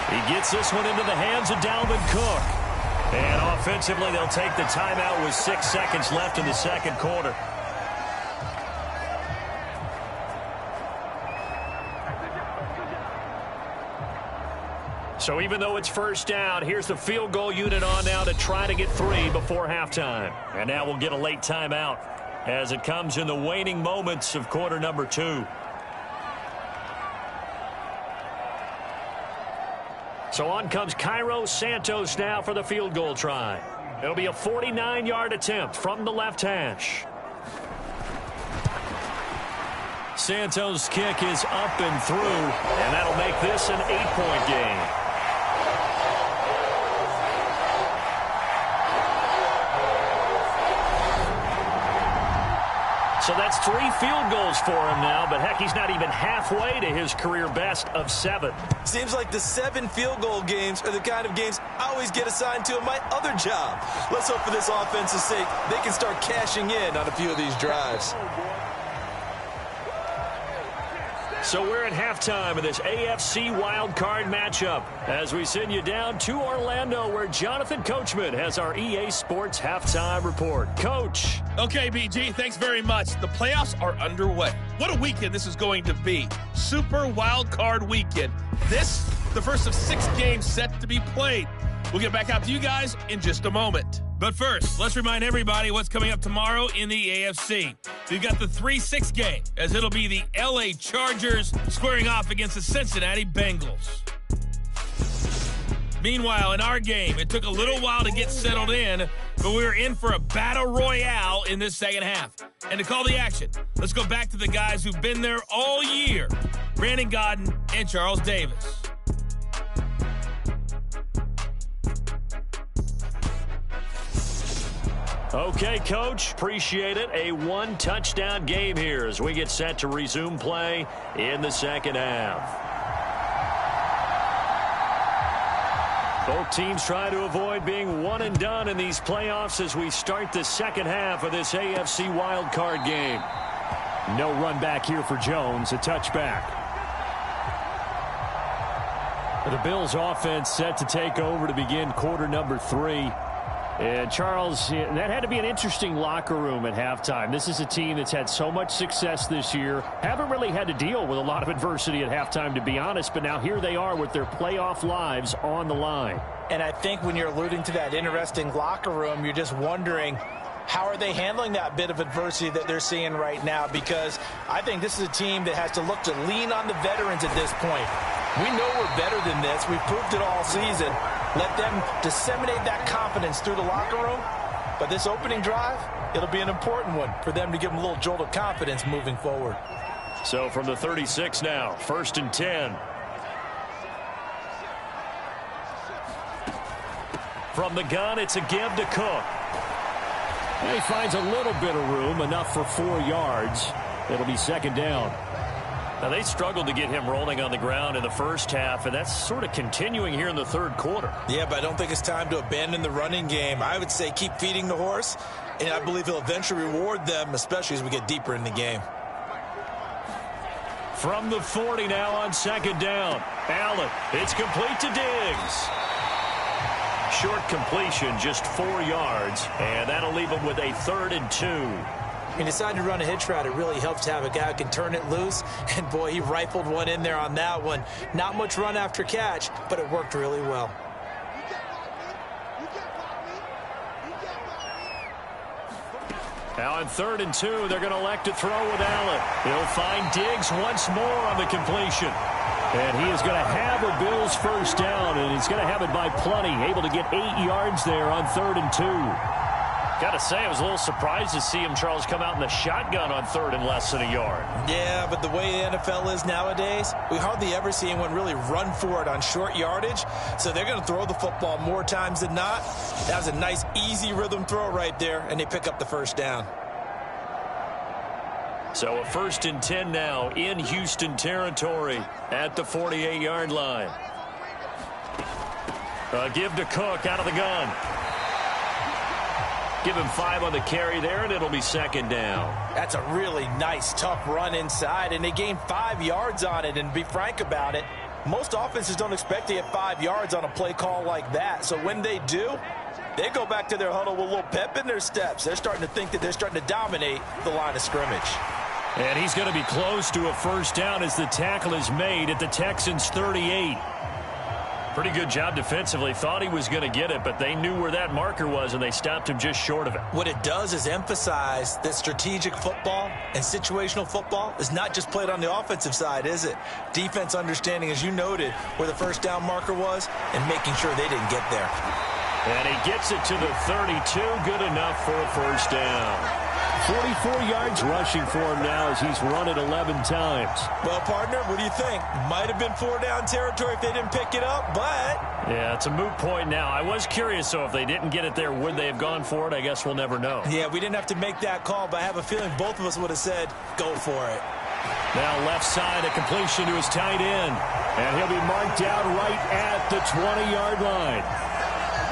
He gets this one into the hands of Dalvin Cook. And offensively, they'll take the timeout with 6 seconds left in the second quarter. So even though it's first down, here's the field goal unit on now to try to get 3 before halftime. And now we'll get a late timeout as it comes in the waning moments of quarter number 2. So on comes Cairo Santos now for the field goal try. It'll be a 49-yard attempt from the left hash. Santos' kick is up and through, and that'll make this an 8-point game. So that's 3 field goals for him now, but heck, he's not even halfway to his career best of 7. Seems like the 7 field goal games are the kind of games I always get assigned to in my other job. Let's hope for this offense's sake they can start cashing in on a few of these drives. So we're at halftime of this AFC Wildcard matchup as we send you down to Orlando where Jonathan Coachman has our EA Sports Halftime Report. Coach. Okay, BG, thanks very much. The playoffs are underway. What a weekend this is going to be. Super Wildcard weekend. This, the first of 6 games set to be played. We'll get back out to you guys in just a moment. But first, let's remind everybody what's coming up tomorrow in the AFC. We've got the 3-6 game, as it'll be the LA Chargers squaring off against the Cincinnati Bengals. Meanwhile, in our game, it took a little while to get settled in, but we were in for a battle royale in this second half. And to call the action, let's go back to the guys who've been there all year, Brandon Godden and Charles Davis. Okay, Coach, appreciate it. A 1-touchdown game here as we get set to resume play in the second half. Both teams try to avoid being one and done in these playoffs as we start the second half of this AFC wildcard game. No run back here for Jones, a touchback. The Bills offense set to take over to begin quarter number 3. And Charles, that had to be an interesting locker room at halftime. This is a team that's had so much success this year. Haven't really had to deal with a lot of adversity at halftime, to be honest. But now here they are with their playoff lives on the line. And I think when you're alluding to that interesting locker room, you're just wondering, how are they handling that bit of adversity that they're seeing right now? Because I think this is a team that has to look to lean on the veterans at this point. We know we're better than this. We've proved it all season. Let them disseminate that confidence through the locker room. But this opening drive, it'll be an important one for them to give them a little jolt of confidence moving forward. So from the 36 now, 1st and 10. From the gun, it's a give to Cook. And he finds a little bit of room, enough for 4 yards. It'll be second down. Now, they struggled to get him rolling on the ground in the first half, and that's sort of continuing here in the third quarter. Yeah, but I don't think it's time to abandon the running game. I would say keep feeding the horse, and I believe he'll eventually reward them, especially as we get deeper in the game. From the 40 now on second down. Allen, it's complete to Diggs. Short completion, just 4 yards, and that'll leave him with a 3rd and 2. He decided to run a hitch route. It really helps to have a guy who can turn it loose. And, boy, he rifled one in there on that one. Not much run after catch, but it worked really well. Now on 3rd and 2, they're going to elect to throw with Allen. He'll find Diggs once more on the completion. And he is going to have a Bills first down, and he's going to have it by plenty. Able to get 8 yards there on 3rd and 2. Got to say, I was a little surprised to see him, Charles, come out in the shotgun on 3rd and less than a yard. Yeah, but the way the NFL is nowadays, we hardly ever see anyone really run for it on short yardage. So they're going to throw the football more times than not. That was a nice, easy rhythm throw right there, and they pick up the first down. So a 1st and 10 now in Houston territory at the 48-yard line. A give to Cook out of the gun. Give him 5 on the carry there, and it'll be second down. That's a really nice, tough run inside, and they gained 5 yards on it. And to be frank about it, most offenses don't expect to get 5 yards on a play call like that. So when they do, they go back to their huddle with a little pep in their steps. They're starting to think that they're starting to dominate the line of scrimmage. And he's going to be close to a first down as the tackle is made at the Texans' 38. Pretty good job defensively. Thought he was going to get it, but they knew where that marker was, and they stopped him just short of it. What it does is emphasize that strategic football and situational football is not just played on the offensive side, is it? Defense understanding, as you noted, where the first down marker was and making sure they didn't get there. And he gets it to the 32. Good enough for a first down. 44 yards rushing for him now as he's run it 11 times. Well, partner, what do you think? Might have been 4-down territory if they didn't pick it up, but... Yeah, it's a moot point now. I was curious, so if they didn't get it there, would they have gone for it? I guess we'll never know. Yeah, we didn't have to make that call, but I have a feeling both of us would have said, go for it. Now left side, a completion to his tight end. And he'll be marked out right at the 20-yard line.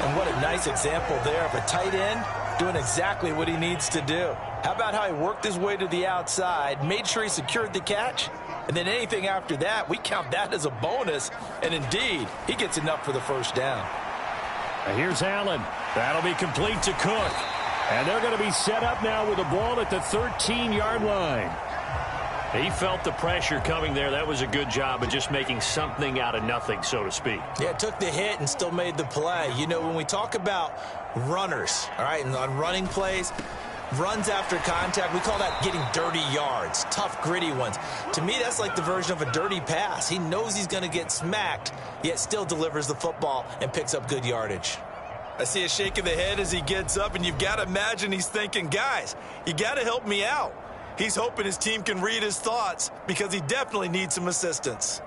And what a nice example there of a tight end doing exactly what he needs to do. How about how he worked his way to the outside, made sure he secured the catch, and then anything after that, we count that as a bonus. And indeed, he gets enough for the first down. Here's Allen. That'll be complete to Cook. And they're going to be set up now with the ball at the 13-yard line. He felt the pressure coming there. That was a good job of just making something out of nothing, so to speak. Yeah, took the hit and still made the play. You know, when we talk about runners, all right, and on running plays, runs after contact, we call that getting dirty yards, tough, gritty ones. To me, that's like the version of a dirty pass. He knows he's going to get smacked, yet still delivers the football and picks up good yardage. I see a shake of the head as he gets up, and you've got to imagine he's thinking, guys, you got to help me out. He's hoping his team can read his thoughts because he definitely needs some assistance.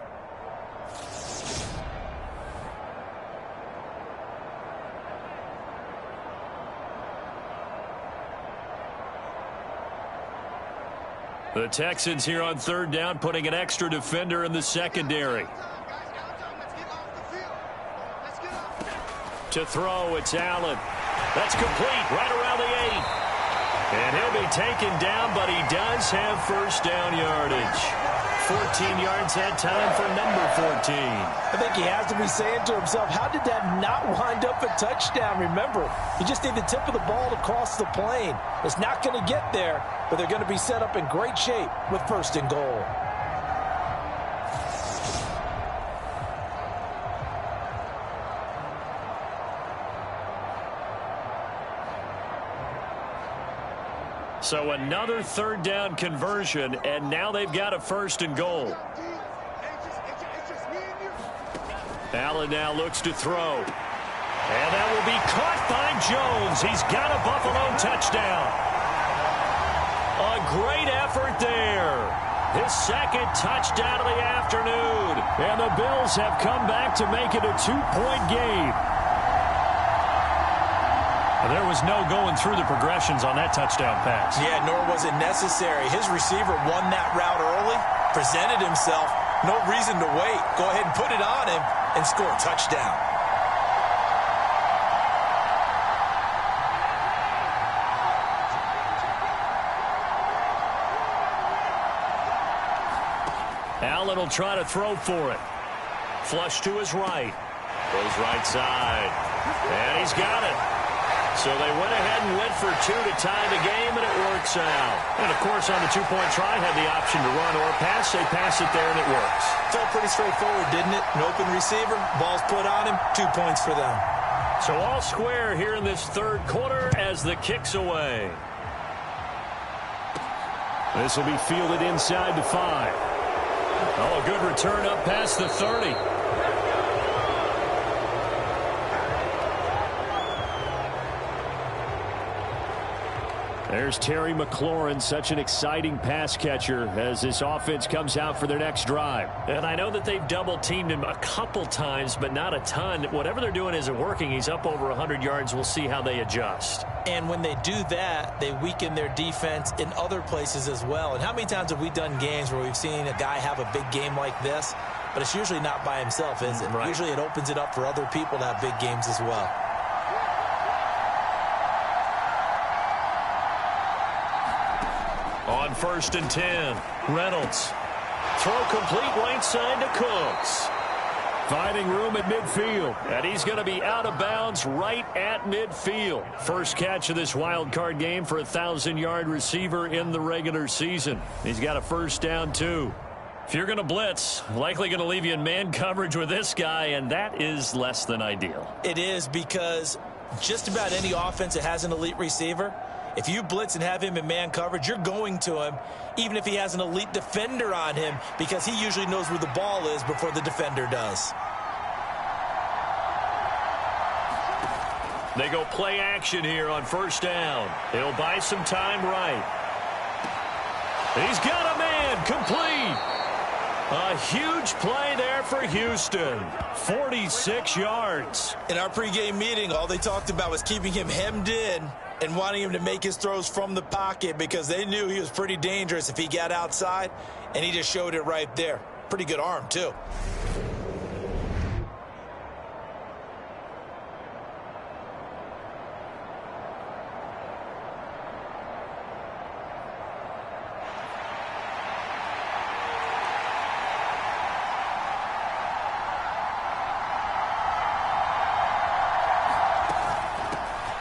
The Texans here on third down, putting an extra defender in the secondary. To throw, it's Allen. That's complete, right around the 8. And he'll be taken down, but he does have first down yardage. 14 yards that time for number 14. I think he has to be saying to himself, how did that not wind up a touchdown? Remember, you just need the tip of the ball to cross the plane. It's not going to get there, but they're going to be set up in great shape with first and goal. So another third down conversion, and now they've got a first and goal. Allen now looks to throw. And that will be caught by Jones. He's got a Buffalo touchdown. A great effort there. His second touchdown of the afternoon. And the Bills have come back to make it a 2-point game. There was no going through the progressions on that touchdown pass. Yeah, nor was it necessary. His receiver won that route early, presented himself, no reason to wait. Go ahead and put it on him and score a touchdown. Allen will try to throw for it. Flush to his right. Goes right side. And he's got it. So they went ahead and went for 2 to tie the game, and it works out. And, of course, on the two-point try, had the option to run or pass. They pass it there, and it works. Felt pretty straightforward, didn't it? An open receiver, ball's put on him, 2 points for them. So all square here in this third quarter as the kick's away. This will be fielded inside the 5. Oh, a good return up past the 30. There's Terry McLaurin, such an exciting pass catcher as this offense comes out for their next drive. And I know that they've double-teamed him a couple times, but not a ton. Whatever they're doing isn't working. He's up over 100 yards. We'll see how they adjust. And when they do that, they weaken their defense in other places as well. And how many times have we done games where we've seen a guy have a big game like this, but it's usually not by himself, is it? Right. Usually it opens it up for other people to have big games as well. On 1st and 10, Reynolds. Throw complete right side to Cooks. Finding room at midfield, and he's going to be out of bounds right at midfield. First catch of this wild card game for a 1,000-yard receiver in the regular season. He's got a first down, too. If you're going to blitz, likely going to leave you in man coverage with this guy, and that is less than ideal. It is, because just about any offense that has an elite receiver, if you blitz and have him in man coverage, you're going to him, even if he has an elite defender on him, because he usually knows where the ball is before the defender does. They go play action here on first down. He'll buy some time right. He's got a man complete. A huge play there for Houston. 46 yards. In our pregame meeting, all they talked about was keeping him hemmed in and wanting him to make his throws from the pocket, because they knew he was pretty dangerous if he got outside, and he just showed it right there. Pretty good arm, too.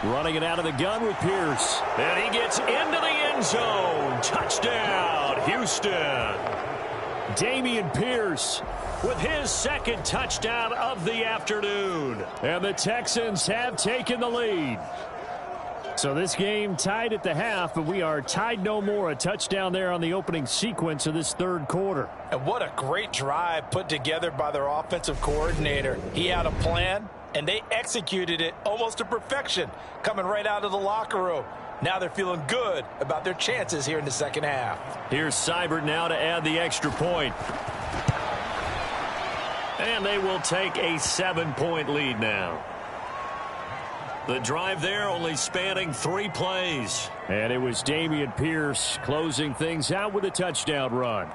Running it out of the gun with Pierce. And he gets into the end zone. Touchdown, Houston. Dameon Pierce with his second touchdown of the afternoon. And the Texans have taken the lead. So this game tied at the half, but we are tied no more. A touchdown there on the opening sequence of this third quarter. And what a great drive put together by their offensive coordinator. He had a plan, and they executed it almost to perfection, coming right out of the locker room. Now they're feeling good about their chances here in the second half. Here's Seibert now to add the extra point. And they will take a 7-point lead now. The drive there only spanning 3 plays. And it was Dameon Pierce closing things out with a touchdown run.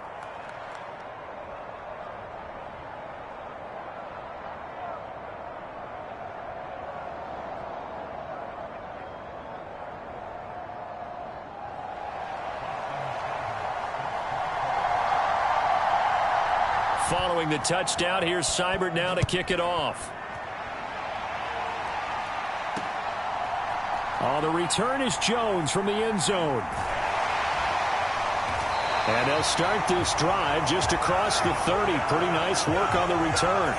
Following the touchdown, here's Seibert now to kick it off. Oh, the return is Jones from the end zone. And they'll start this drive just across the 30. Pretty nice work on the return.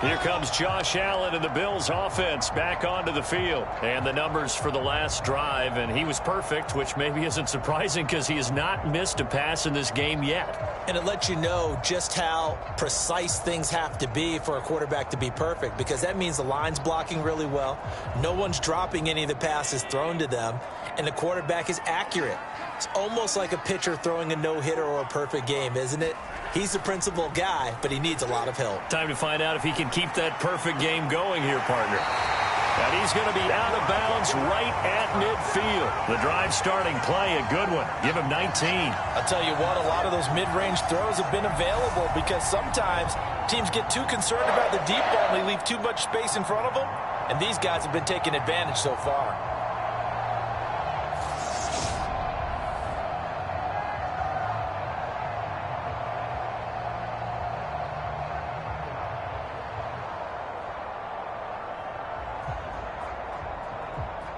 Here comes Josh Allen and the Bills offense back onto the field. And the numbers for the last drive, and he was perfect, which maybe isn't surprising because he has not missed a pass in this game yet. And it lets you know just how precise things have to be for a quarterback to be perfect, because that means the line's blocking really well. No one's dropping any of the passes thrown to them, and the quarterback is accurate. It's almost like a pitcher throwing a no-hitter or a perfect game, isn't it? He's the principal guy, but he needs a lot of help. Time to find out if he can keep that perfect game going here, partner. And he's going to be out of bounds right at midfield. The drive starting play, a good one. Give him 19. I'll tell you what, a lot of those mid-range throws have been available, because sometimes teams get too concerned about the deep ball and they leave too much space in front of them. And these guys have been taking advantage so far.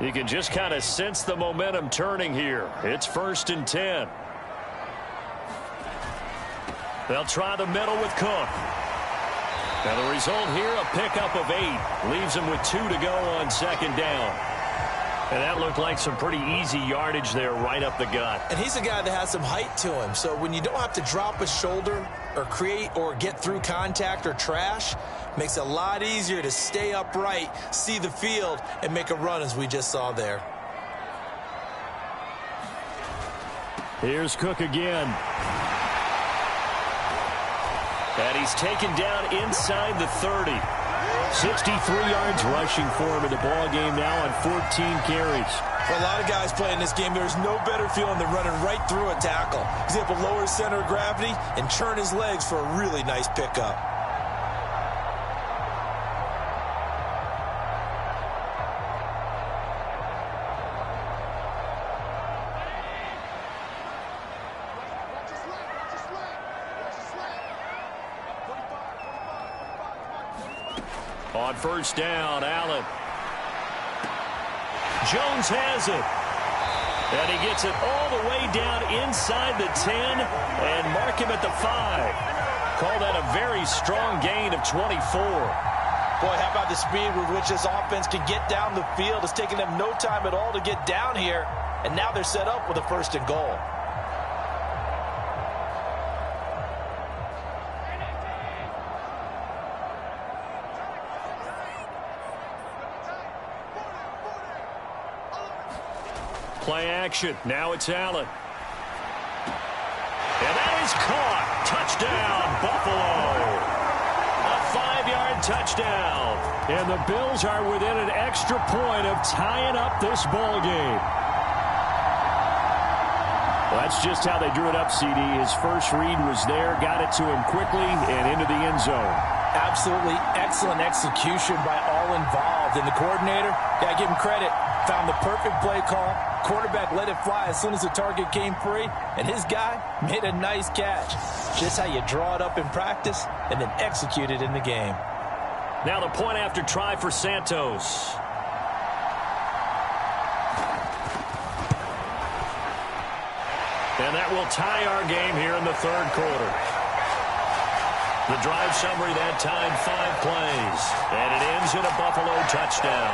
You can just kind of sense the momentum turning here. It's 1st and 10. They'll try the middle with Cook. Now the result here, a pickup of 8. Leaves them with 2 to go on second down. And that looked like some pretty easy yardage there right up the gut. And he's a guy that has some height to him. So when you don't have to drop a shoulder or create or get through contact or trash, makes it a lot easier to stay upright, see the field, and make a run as we just saw there. Here's Cook again. And he's taken down inside the 30. 63 yards rushing for him in the ball game now on 14 carries. For a lot of guys playing this game, there's no better feeling than running right through a tackle. He's able to lower his center of gravity and churn his legs for a really nice pickup. On first down, Allen. Jones has it. And he gets it all the way down inside the 10 and mark him at the 5. Call that a very strong gain of 24. Boy, how about the speed with which this offense can get down the field? It's taking them no time at all to get down here. And now they're set up with a 1st and goal. Play action. Now it's Allen. And that is caught. Touchdown, Buffalo. A 5-yard touchdown. And the Bills are within an extra point of tying up this ball game. Well, that's just how they drew it up, CD. His first read was there, got it to him quickly, and into the end zone. Absolutely excellent execution by all involved. And the coordinator, got to give him credit, found the perfect play call. Quarterback let it fly as soon as the target came free, and his guy made a nice catch. Just how you draw it up in practice and then execute it in the game. Now the point after try for Santos. And that will tie our game here in the 3rd quarter. The drive summary that time, 5 plays. And it ends in a Buffalo touchdown.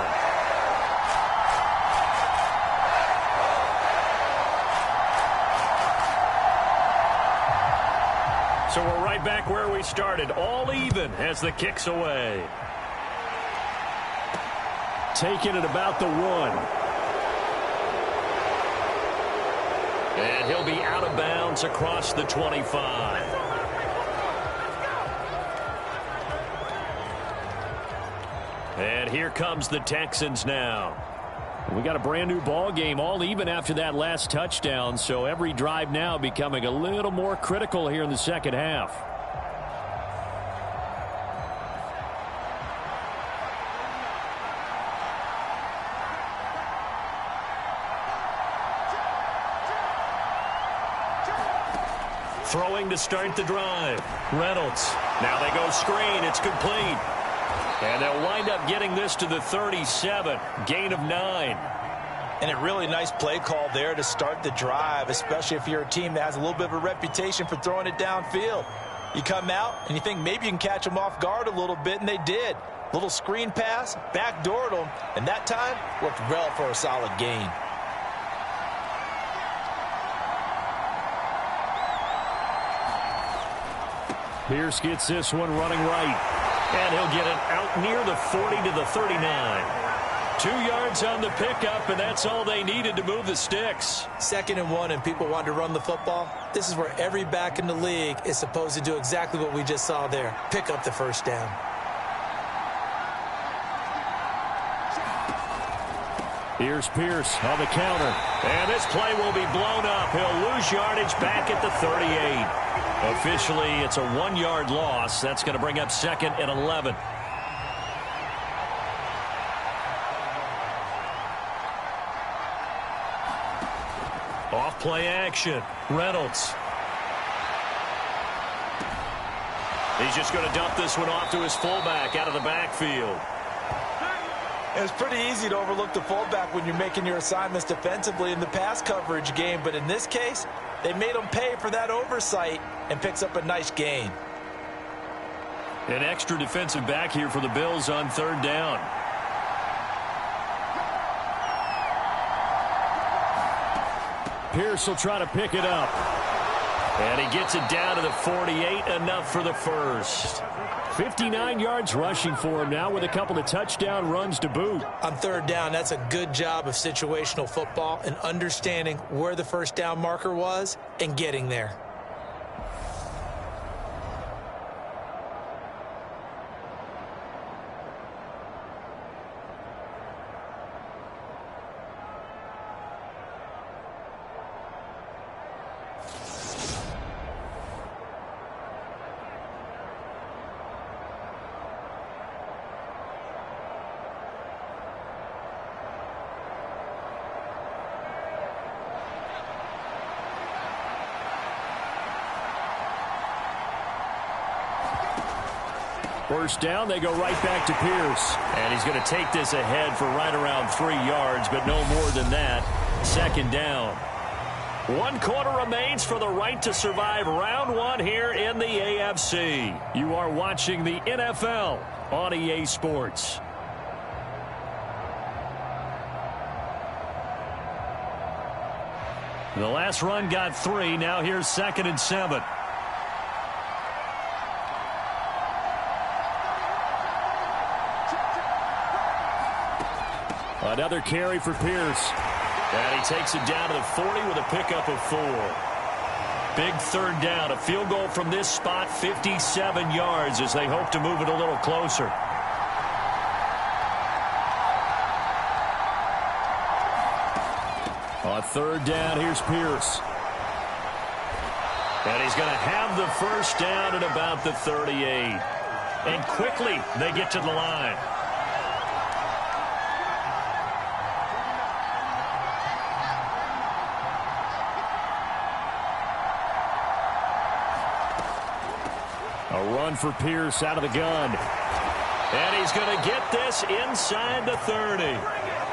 So we're right back where we started, all even as the kick's away. Taking it about the 1. And he'll be out of bounds across the 25. And here comes the Texans now. We got a brand new ball game, all even after that last touchdown, so every drive now becoming a little more critical here in the second half. Throwing to start the drive. Reynolds. Now they go screen. It's complete. And they'll wind up getting this to the 37. Gain of 9. And a really nice play call there to start the drive, especially if you're a team that has a little bit of a reputation for throwing it downfield. You come out and you think maybe you can catch them off guard a little bit, and they did. Little screen pass, backdoored them, and that time worked well for a solid gain. Pierce gets this one running right. And he'll get it out near the 40 to the 39. 2 yards on the pickup, and that's all they needed to move the sticks. 2nd and 1, and people want to run the football. This is where every back in the league is supposed to do exactly what we just saw there. Pick up the 1st down. Here's Pierce on the counter. And this play will be blown up. He'll lose yardage back at the 38. Officially, it's a 1-yard loss. That's going to bring up 2nd and 11. Off play action. Reynolds. He's just going to dump this one off to his fullback out of the backfield. It's pretty easy to overlook the fullback when you're making your assignments defensively in the pass coverage game, but in this case, they made him pay for that oversight and picks up a nice gain. An extra defensive back here for the Bills on 3rd down. Pierce will try to pick it up. And he gets it down to the 48, enough for the first. 59 yards rushing for him now with a couple of touchdown runs to boot. On 3rd down, that's a good job of situational football and understanding where the 1st down marker was and getting there. First down, they go right back to Pierce. And he's going to take this ahead for right around 3 yards, but no more than that. Second down. 1 quarter remains for the right to survive round 1 here in the AFC. You are watching the NFL on EA Sports. The last run got 3. Now here's 2nd and 7. Another carry for Pierce. And he takes it down to the 40 with a pickup of 4. Big third down. A field goal from this spot, 57 yards as they hope to move it a little closer. On third down, here's Pierce. And he's going to have the first down at about the 38. And quickly, they get to the line. A run for Pierce out of the gun. And he's going to get this inside the 30.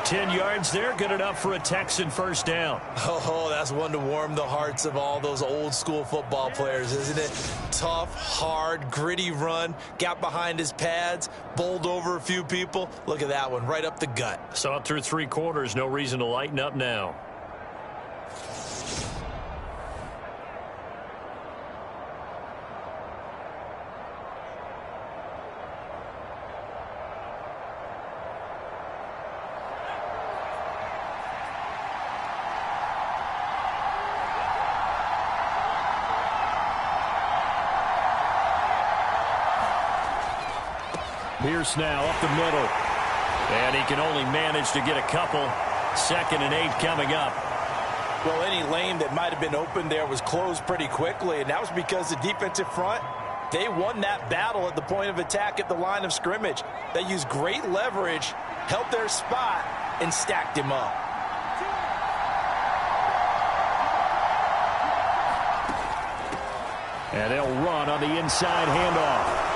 10 yards there, good enough for a Texan first down. Oh, that's one to warm the hearts of all those old school football players, isn't it? Tough, hard, gritty run. Got behind his pads, bowled over a few people. Look at that one, right up the gut. Saw it through 3 quarters, no reason to lighten up now. Pierce now up the middle. And he can only manage to get a couple. 2nd and 8 coming up. Well, any lane that might have been open there was closed pretty quickly, and that was because the defensive front, they won that battle at the point of attack at the line of scrimmage. They used great leverage, held their spot, and stacked him up. And they'll run on the inside handoff.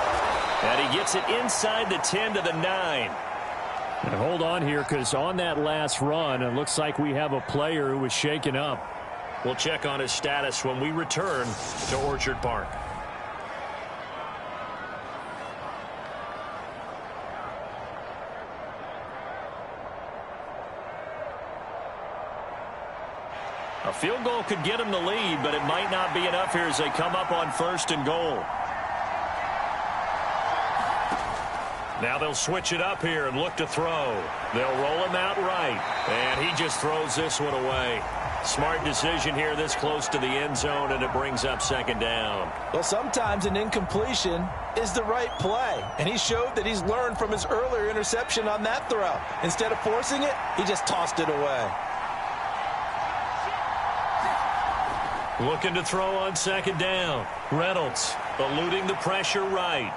And he gets it inside the 10 to the 9. And hold on here, because on that last run, it looks like we have a player who was shaken up. We'll check on his status when we return to Orchard Park. A field goal could get him the lead, but it might not be enough here as they come up on 1st and goal. Now they'll switch it up here and look to throw. They'll roll him out right. And he just throws this one away. Smart decision here this close to the end zone, and it brings up 2nd down. Well, sometimes an incompletion is the right play. And he showed that he's learned from his earlier interception on that throw. Instead of forcing it, he just tossed it away. Looking to throw on 2nd down. Reynolds eluding the pressure right.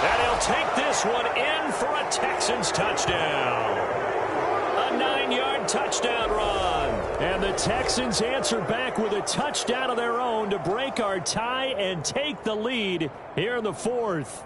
And he'll take this one in for a Texans touchdown. A 9-yard touchdown run. And the Texans answer back with a touchdown of their own to break our tie and take the lead here in the 4th.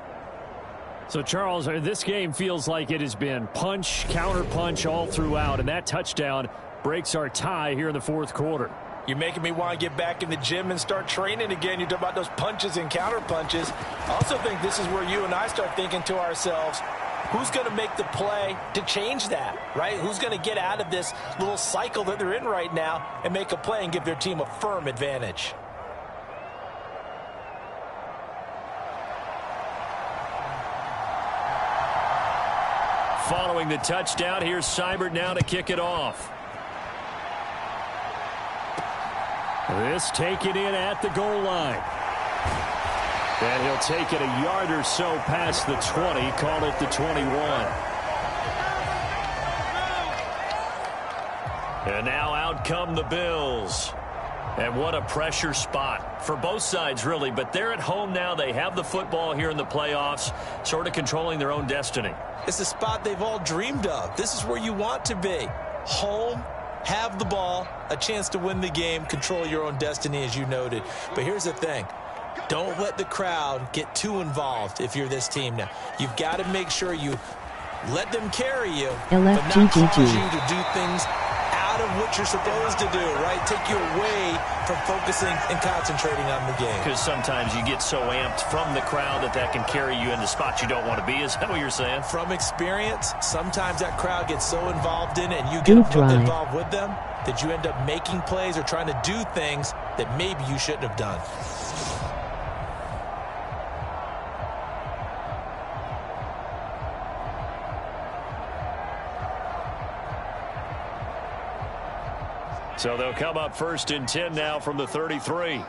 So, Charles, this game feels like it has been punch, counter punch all throughout, and that touchdown breaks our tie here in the 4th quarter. You're making me want to get back in the gym and start training again. You talk about those punches and counter punches. I also think this is where you and I start thinking to ourselves, who's going to make the play to change that, right? Who's going to get out of this little cycle that they're in right now and make a play and give their team a firm advantage? Following the touchdown, here's Seibert now to kick it off. This taken in at the goal line. And he'll take it a yard or so past the 20, call it the 21. And now out come the Bills. And what a pressure spot for both sides, really. But they're at home now. They have the football here in the playoffs, sort of controlling their own destiny. It's a spot they've all dreamed of. This is where you want to be. Home, have the ball, a chance to win the game, control your own destiny, as you noted. But here's the thing. Don't let the crowd get too involved if you're this team now. You've got to make sure you let them carry you, but not cause you to do things out of what you're supposed to do, right? Take you away from focusing and concentrating on the game. Because sometimes you get so amped from the crowd that can carry you into spots you don't want to be. Is that what you're saying? From experience, sometimes that crowd gets so involved in it and you get involved with them that you end up making plays or trying to do things that maybe you shouldn't have done. So they'll come up 1st and 10 now from the 33.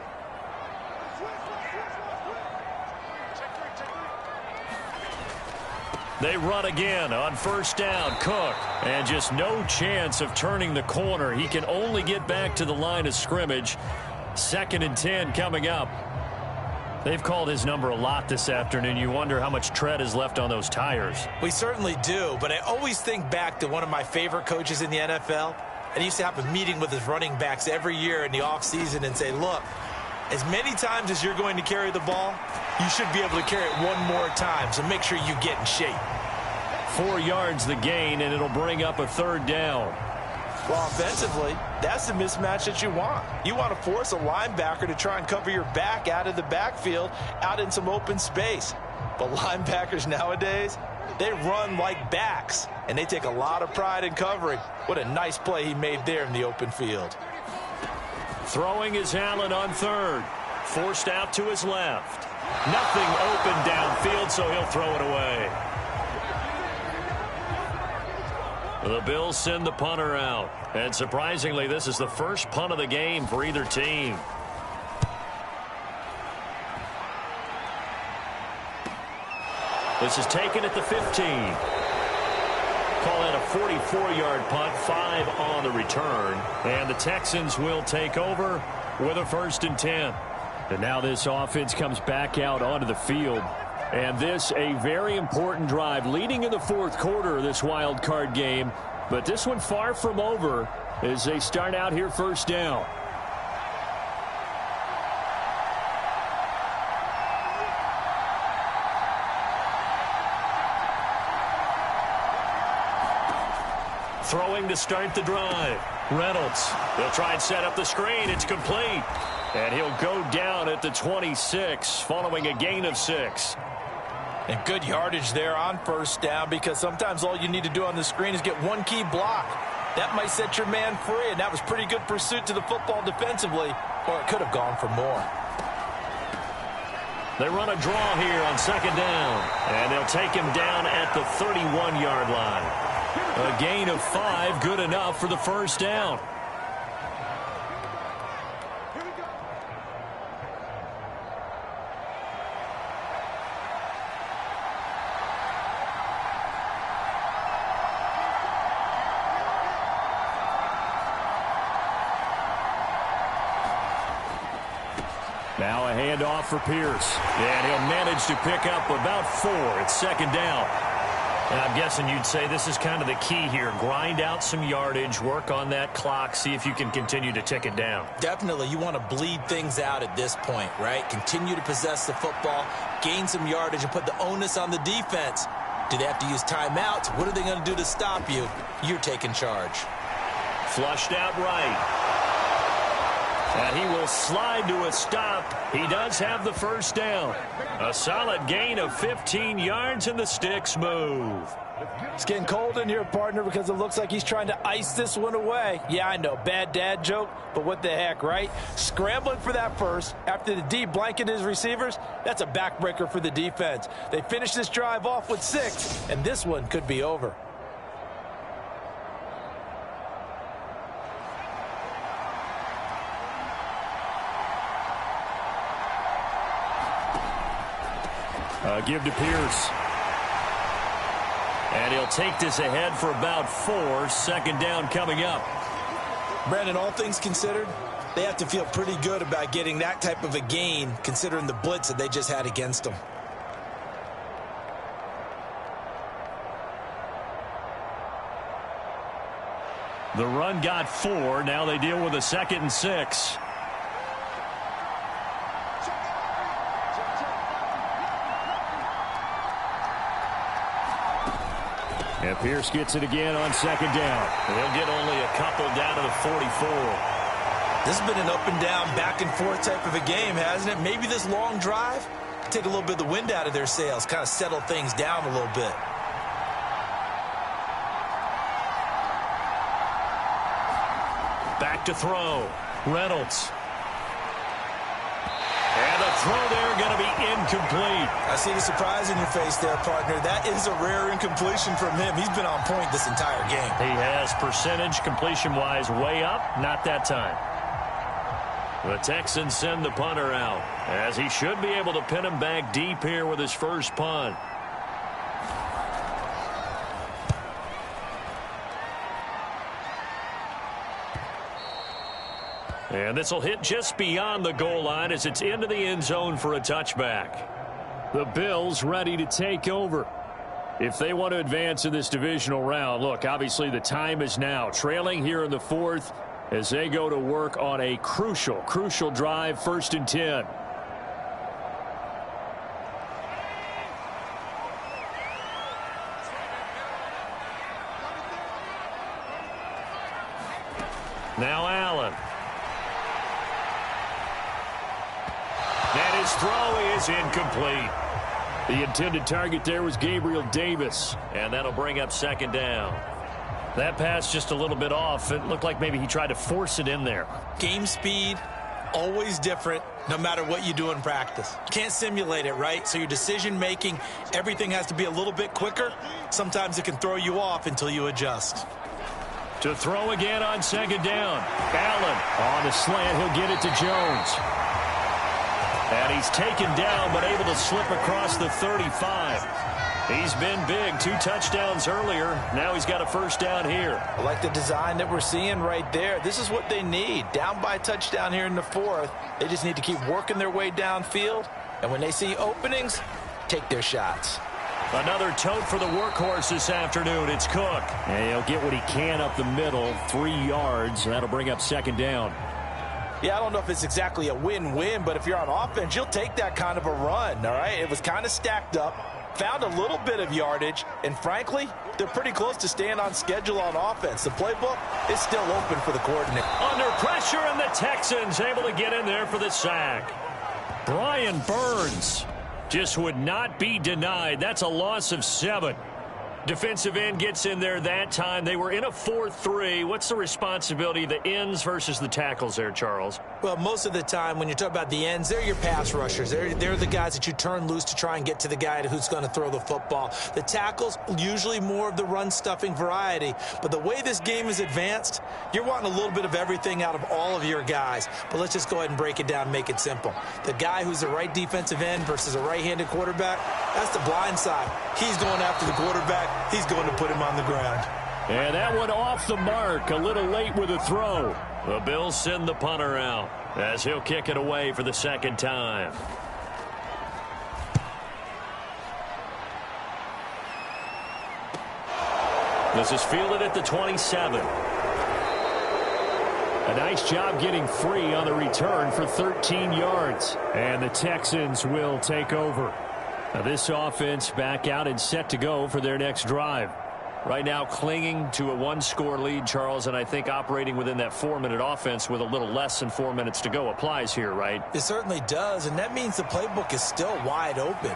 They run again on 1st down. Cook. And just no chance of turning the corner. He can only get back to the line of scrimmage. 2nd and 10 coming up. They've called his number a lot this afternoon. You wonder how much tread is left on those tires. We certainly do, but I always think back to one of my favorite coaches in the NFL. And he used to have a meeting with his running backs every year in the offseason and say, look, as many times as you're going to carry the ball, you should be able to carry it one more time, so make sure you get in shape. 4 yards the gain, and it'll bring up a 3rd down. Well, offensively, that's the mismatch that you want. You want to force a linebacker to try and cover your back out of the backfield, out in some open space. But linebackers nowadays, they run like backs, and they take a lot of pride in covering. What a nice play he made there in the open field. Throwing is Allen on 3rd. Forced out to his left. Nothing open downfield, so he'll throw it away. The Bills send the punter out. And surprisingly, this is the first punt of the game for either team. This is taken at the 15. Call that a 44-yard punt, 5 on the return. And the Texans will take over with a 1st and 10. And now this offense comes back out onto the field. And this a very important drive leading in the 4th quarter of this wild card game. But this one far from over as they start out here 1st down. Throwing to start the drive. Reynolds. They'll try and set up the screen. It's complete. And he'll go down at the 26 following a gain of 6. And good yardage there on 1st down, because sometimes all you need to do on the screen is get one key block. That might set your man free, and that was pretty good pursuit to the football defensively, or it could have gone for more. They run a draw here on 2nd down, and they'll take him down at the 31-yard line. A gain of 5, good enough for the 1st down. Now a handoff for Pierce. And he'll manage to pick up about 4. It's 2nd down. And I'm guessing you'd say this is kind of the key here. Grind out some yardage, work on that clock, see if you can continue to tick it down. Definitely. You want to bleed things out at this point, right? Continue to possess the football, gain some yardage, and put the onus on the defense. Do they have to use timeouts? What are they going to do to stop you? You're taking charge. Flushed out right. And he will slide to a stop. He does have the 1st down. A solid gain of 15 yards, and the sticks move. It's getting cold in here, partner, because it looks like he's trying to ice this one away. Yeah, I know, bad dad joke, but what the heck, right? Scrambling for that first after the D blanketed his receivers, that's a backbreaker for the defense. They finish this drive off with 6, and this one could be over. Give to Pierce. And he'll take this ahead for about 4. 2nd down coming up. Brandon, all things considered, they have to feel pretty good about getting that type of a gain, considering the blitz that they just had against them. The run got 4. Now they deal with a 2nd and 6. And Pierce gets it again on second down. They'll get only a couple down to the 44. This has been an up and down, back and forth type of a game, hasn't it? Maybe this long drive, take a little bit of the wind out of their sails, kind of settle things down a little bit. Back to throw. Reynolds. And the throw there going to be incomplete. I see the surprise in your face there, partner. That is a rare incompletion from him. He's been on point this entire game. He has percentage completion-wise way up. Not that time. The Texans send the punter out, as he should be able to pin him back deep here with his first punt. And this will hit just beyond the goal line as it's into the end zone for a touchback. The Bills ready to take over. If they want to advance in this divisional round, look, obviously the time is now. Trailing here in the fourth as they go to work on a crucial drive, 1st and 10. Now Allen. And his throw is incomplete. The intended target there was Gabriel Davis. And that'll bring up 2nd down. That pass just a little bit off. It looked like maybe he tried to force it in there. Game speed, always different, no matter what you do in practice. Can't simulate it, right? So your decision-making, everything has to be a little bit quicker. Sometimes it can throw you off until you adjust. To throw again on 2nd down. Allen on the slant. He'll get it to Jones. And he's taken down, but able to slip across the 35. He's been big. 2 touchdowns earlier. Now he's got a 1st down here. I like the design that we're seeing right there. This is what they need. Down by a touchdown here in the 4th. They just need to keep working their way downfield. And when they see openings, take their shots. Another tote for the workhorse this afternoon. It's Cook. And he'll get what he can up the middle. 3 yards. That'll bring up 2nd down. Yeah, I don't know if it's exactly a win-win, but if you're on offense, you'll take that kind of a run, all right? It was kind of stacked up, found a little bit of yardage, and frankly, they're pretty close to staying on schedule on offense. The playbook is still open for the coordinator. Under pressure, and the Texans able to get in there for the sack. Brian Burns just would not be denied. That's a loss of 7. Defensive end gets in there that time. They were in a 4-3. What's the responsibility of the ends versus the tackles there, Charles? Well, most of the time when you talk about the ends, they're your pass rushers. They're the guys that you turn loose to try and get to the guy who's going to throw the football. The tackles, usually more of the run-stuffing variety. But the way this game is advanced, you're wanting a little bit of everything out of all of your guys. But let's just go ahead and break it down and make it simple. The guy who's the right defensive end versus a right-handed quarterback, that's the blind side. He's going after the quarterback. He's going to put him on the ground. And that one off the mark. A little late with a throw. The Bills send the punter out as he'll kick it away for the 2nd time. This is fielded at the 27. A nice job getting free on the return for 13 yards. And the Texans will take over. Now this offense back out and set to go for their next drive. Right now clinging to a 1-score lead, Charles, and I think operating within that 4-minute offense with a little less than 4 minutes to go applies here, right? It certainly does, and that means the playbook is still wide open.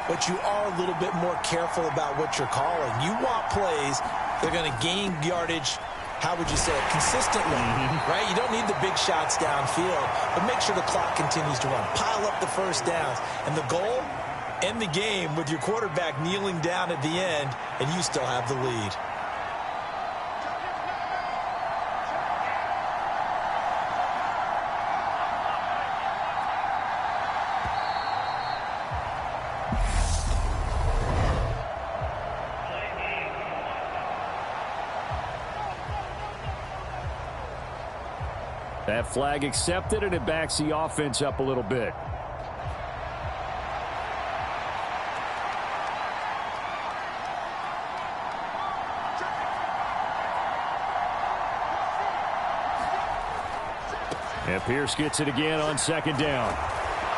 But you are a little bit more careful about what you're calling. You want plays that are going to gain yardage, how would you say it, consistently, right? You don't need the big shots downfield, but make sure the clock continues to run. Pile up the 1st downs, and the goal, end the game with your quarterback kneeling down at the end, and you still have the lead. That flag accepted, and it backs the offense up a little bit. And Pierce gets it again on 2nd down.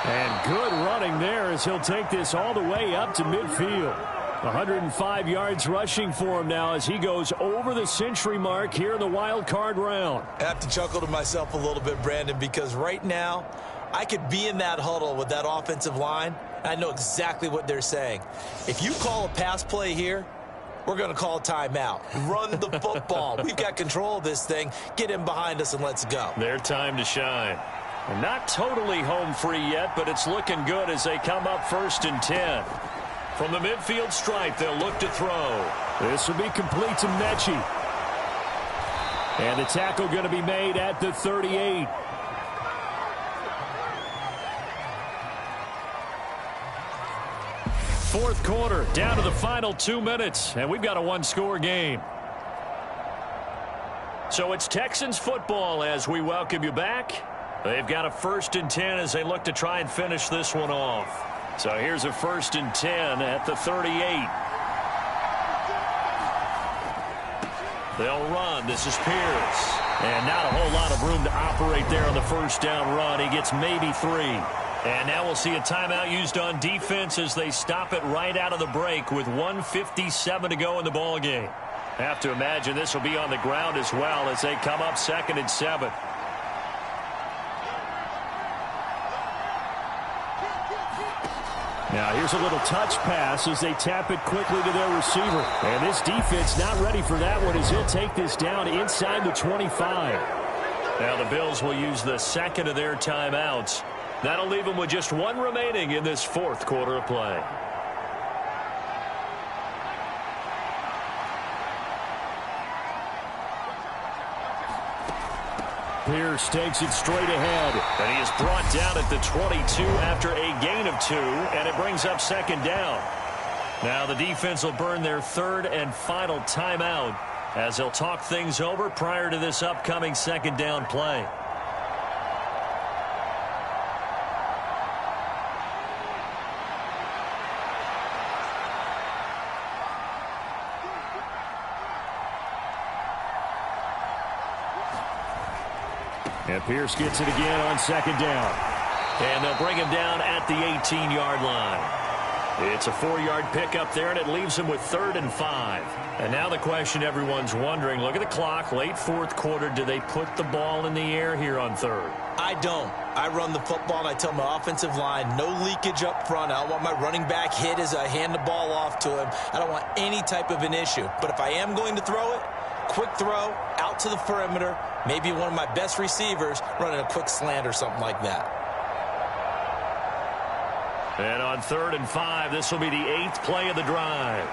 And good running there as he'll take this all the way up to midfield. 105 yards rushing for him now as he goes over the century mark here in the wild card round. I have to chuckle to myself a little bit, Brandon, because right now I could be in that huddle with that offensive line, and I know exactly what they're saying. If you call a pass play here, we're going to call a timeout. Run the football. We've got control of this thing. Get in behind us and let's go. Their time to shine. They're not totally home free yet, but it's looking good as they come up 1st and 10. From the midfield stripe, they'll look to throw. This will be complete to Mechie. And the tackle going to be made at the 38. Fourth quarter, down to the final 2 minutes, and we've got a one-score game. So it's Texans football as we welcome you back. They've got a 1st and 10 as they look to try and finish this one off. So here's a 1st and 10 at the 38. They'll run. This is Pierce. And not a whole lot of room to operate there on the first down run. He gets maybe 3. And now we'll see a timeout used on defense as they stop it right out of the break with 1:57 to go in the ballgame. Have to imagine this will be on the ground as well as they come up 2nd and 7. Now here's a little touch pass as they tap it quickly to their receiver. And this defense not ready for that one as he'll take this down inside the 25. Now the Bills will use the second of their timeouts. That'll leave them with just one remaining in this fourth quarter of play. Pierce takes it straight ahead. And he is brought down at the 22 after a gain of 2, and it brings up 2nd down. Now the defense will burn their 3rd and final timeout as they'll talk things over prior to this upcoming 2nd down play. And Pierce gets it again on 2nd down. And they'll bring him down at the 18-yard line. It's a 4-yard pickup there, and it leaves him with 3rd and 5. And now the question everyone's wondering, look at the clock, late fourth quarter, do they put the ball in the air here on 3rd? I don't. I run the football, and I tell my offensive line, no leakage up front. I don't want my running back hit as I hand the ball off to him. I don't want any type of an issue. But if I am going to throw it, quick throw, out to the perimeter, maybe one of my best receivers running a quick slant or something like that. And on 3rd and 5, this will be the 8th play of the drive.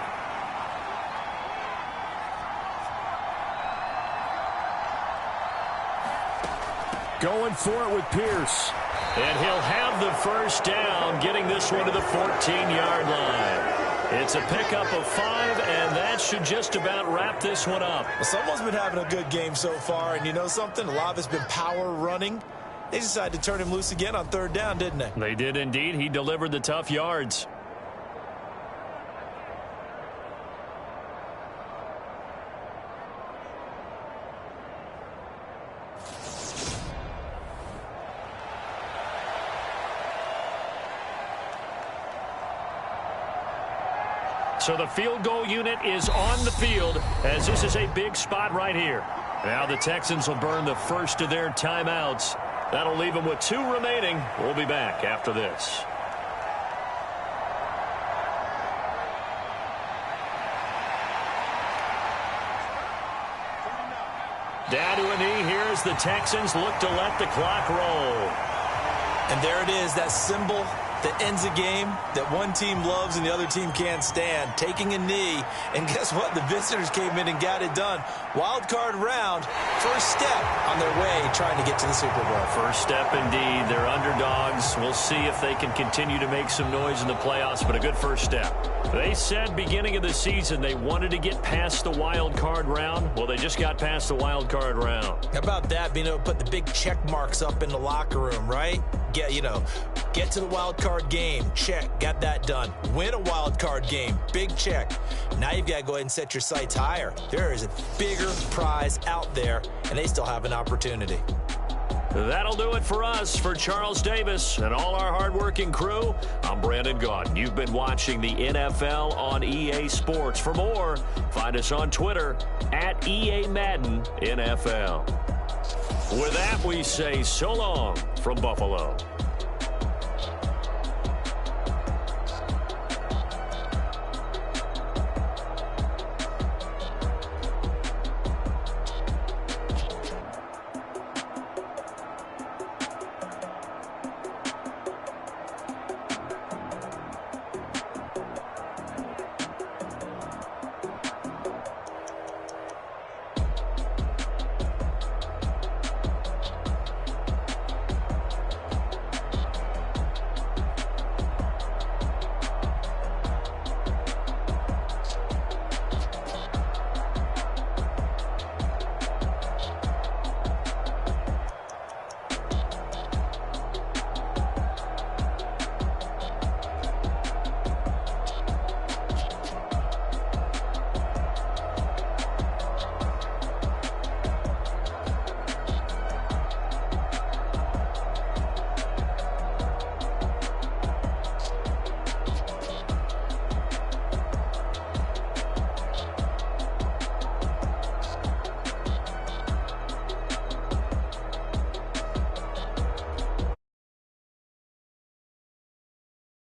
Going for it with Pierce. And he'll have the first down, getting this one to the 14-yard line. It's a pickup of 5, and that should just about wrap this one up. Well, someone's been having a good game so far, and you know something? A lot of it's been power running. They decided to turn him loose again on 3rd down, didn't they? They did indeed. He delivered the tough yards. So the field goal unit is on the field as this is a big spot right here. Now the Texans will burn the first of their timeouts. That'll leave them with 2 remaining. We'll be back after this. Down to a knee here as the Texans look to let the clock roll. And there it is, that symbol that ends a game that one team loves and the other team can't stand. Taking a knee, and guess what? The visitors came in and got it done. Wild card round, first step on their way trying to get to the Super Bowl. First step indeed. They're underdogs. We'll see if they can continue to make some noise in the playoffs, but a good first step. They said beginning of the season they wanted to get past the wild card round. Well, they just got past the wild card round. How about that, being able to put the big check marks up in the locker room, right? Get to the wild card game, check, got that done. Win a wild card game, big check. Now you've got to go ahead and set your sights higher. There is a bigger prize out there, and they still have an opportunity. That'll do it for us. For Charles Davis and all our hardworking crew, I'm Brandon Gaudin. You've been watching the NFL on EA Sports. For more, find us on Twitter at EA Madden NFL. With that, we say so long from Buffalo.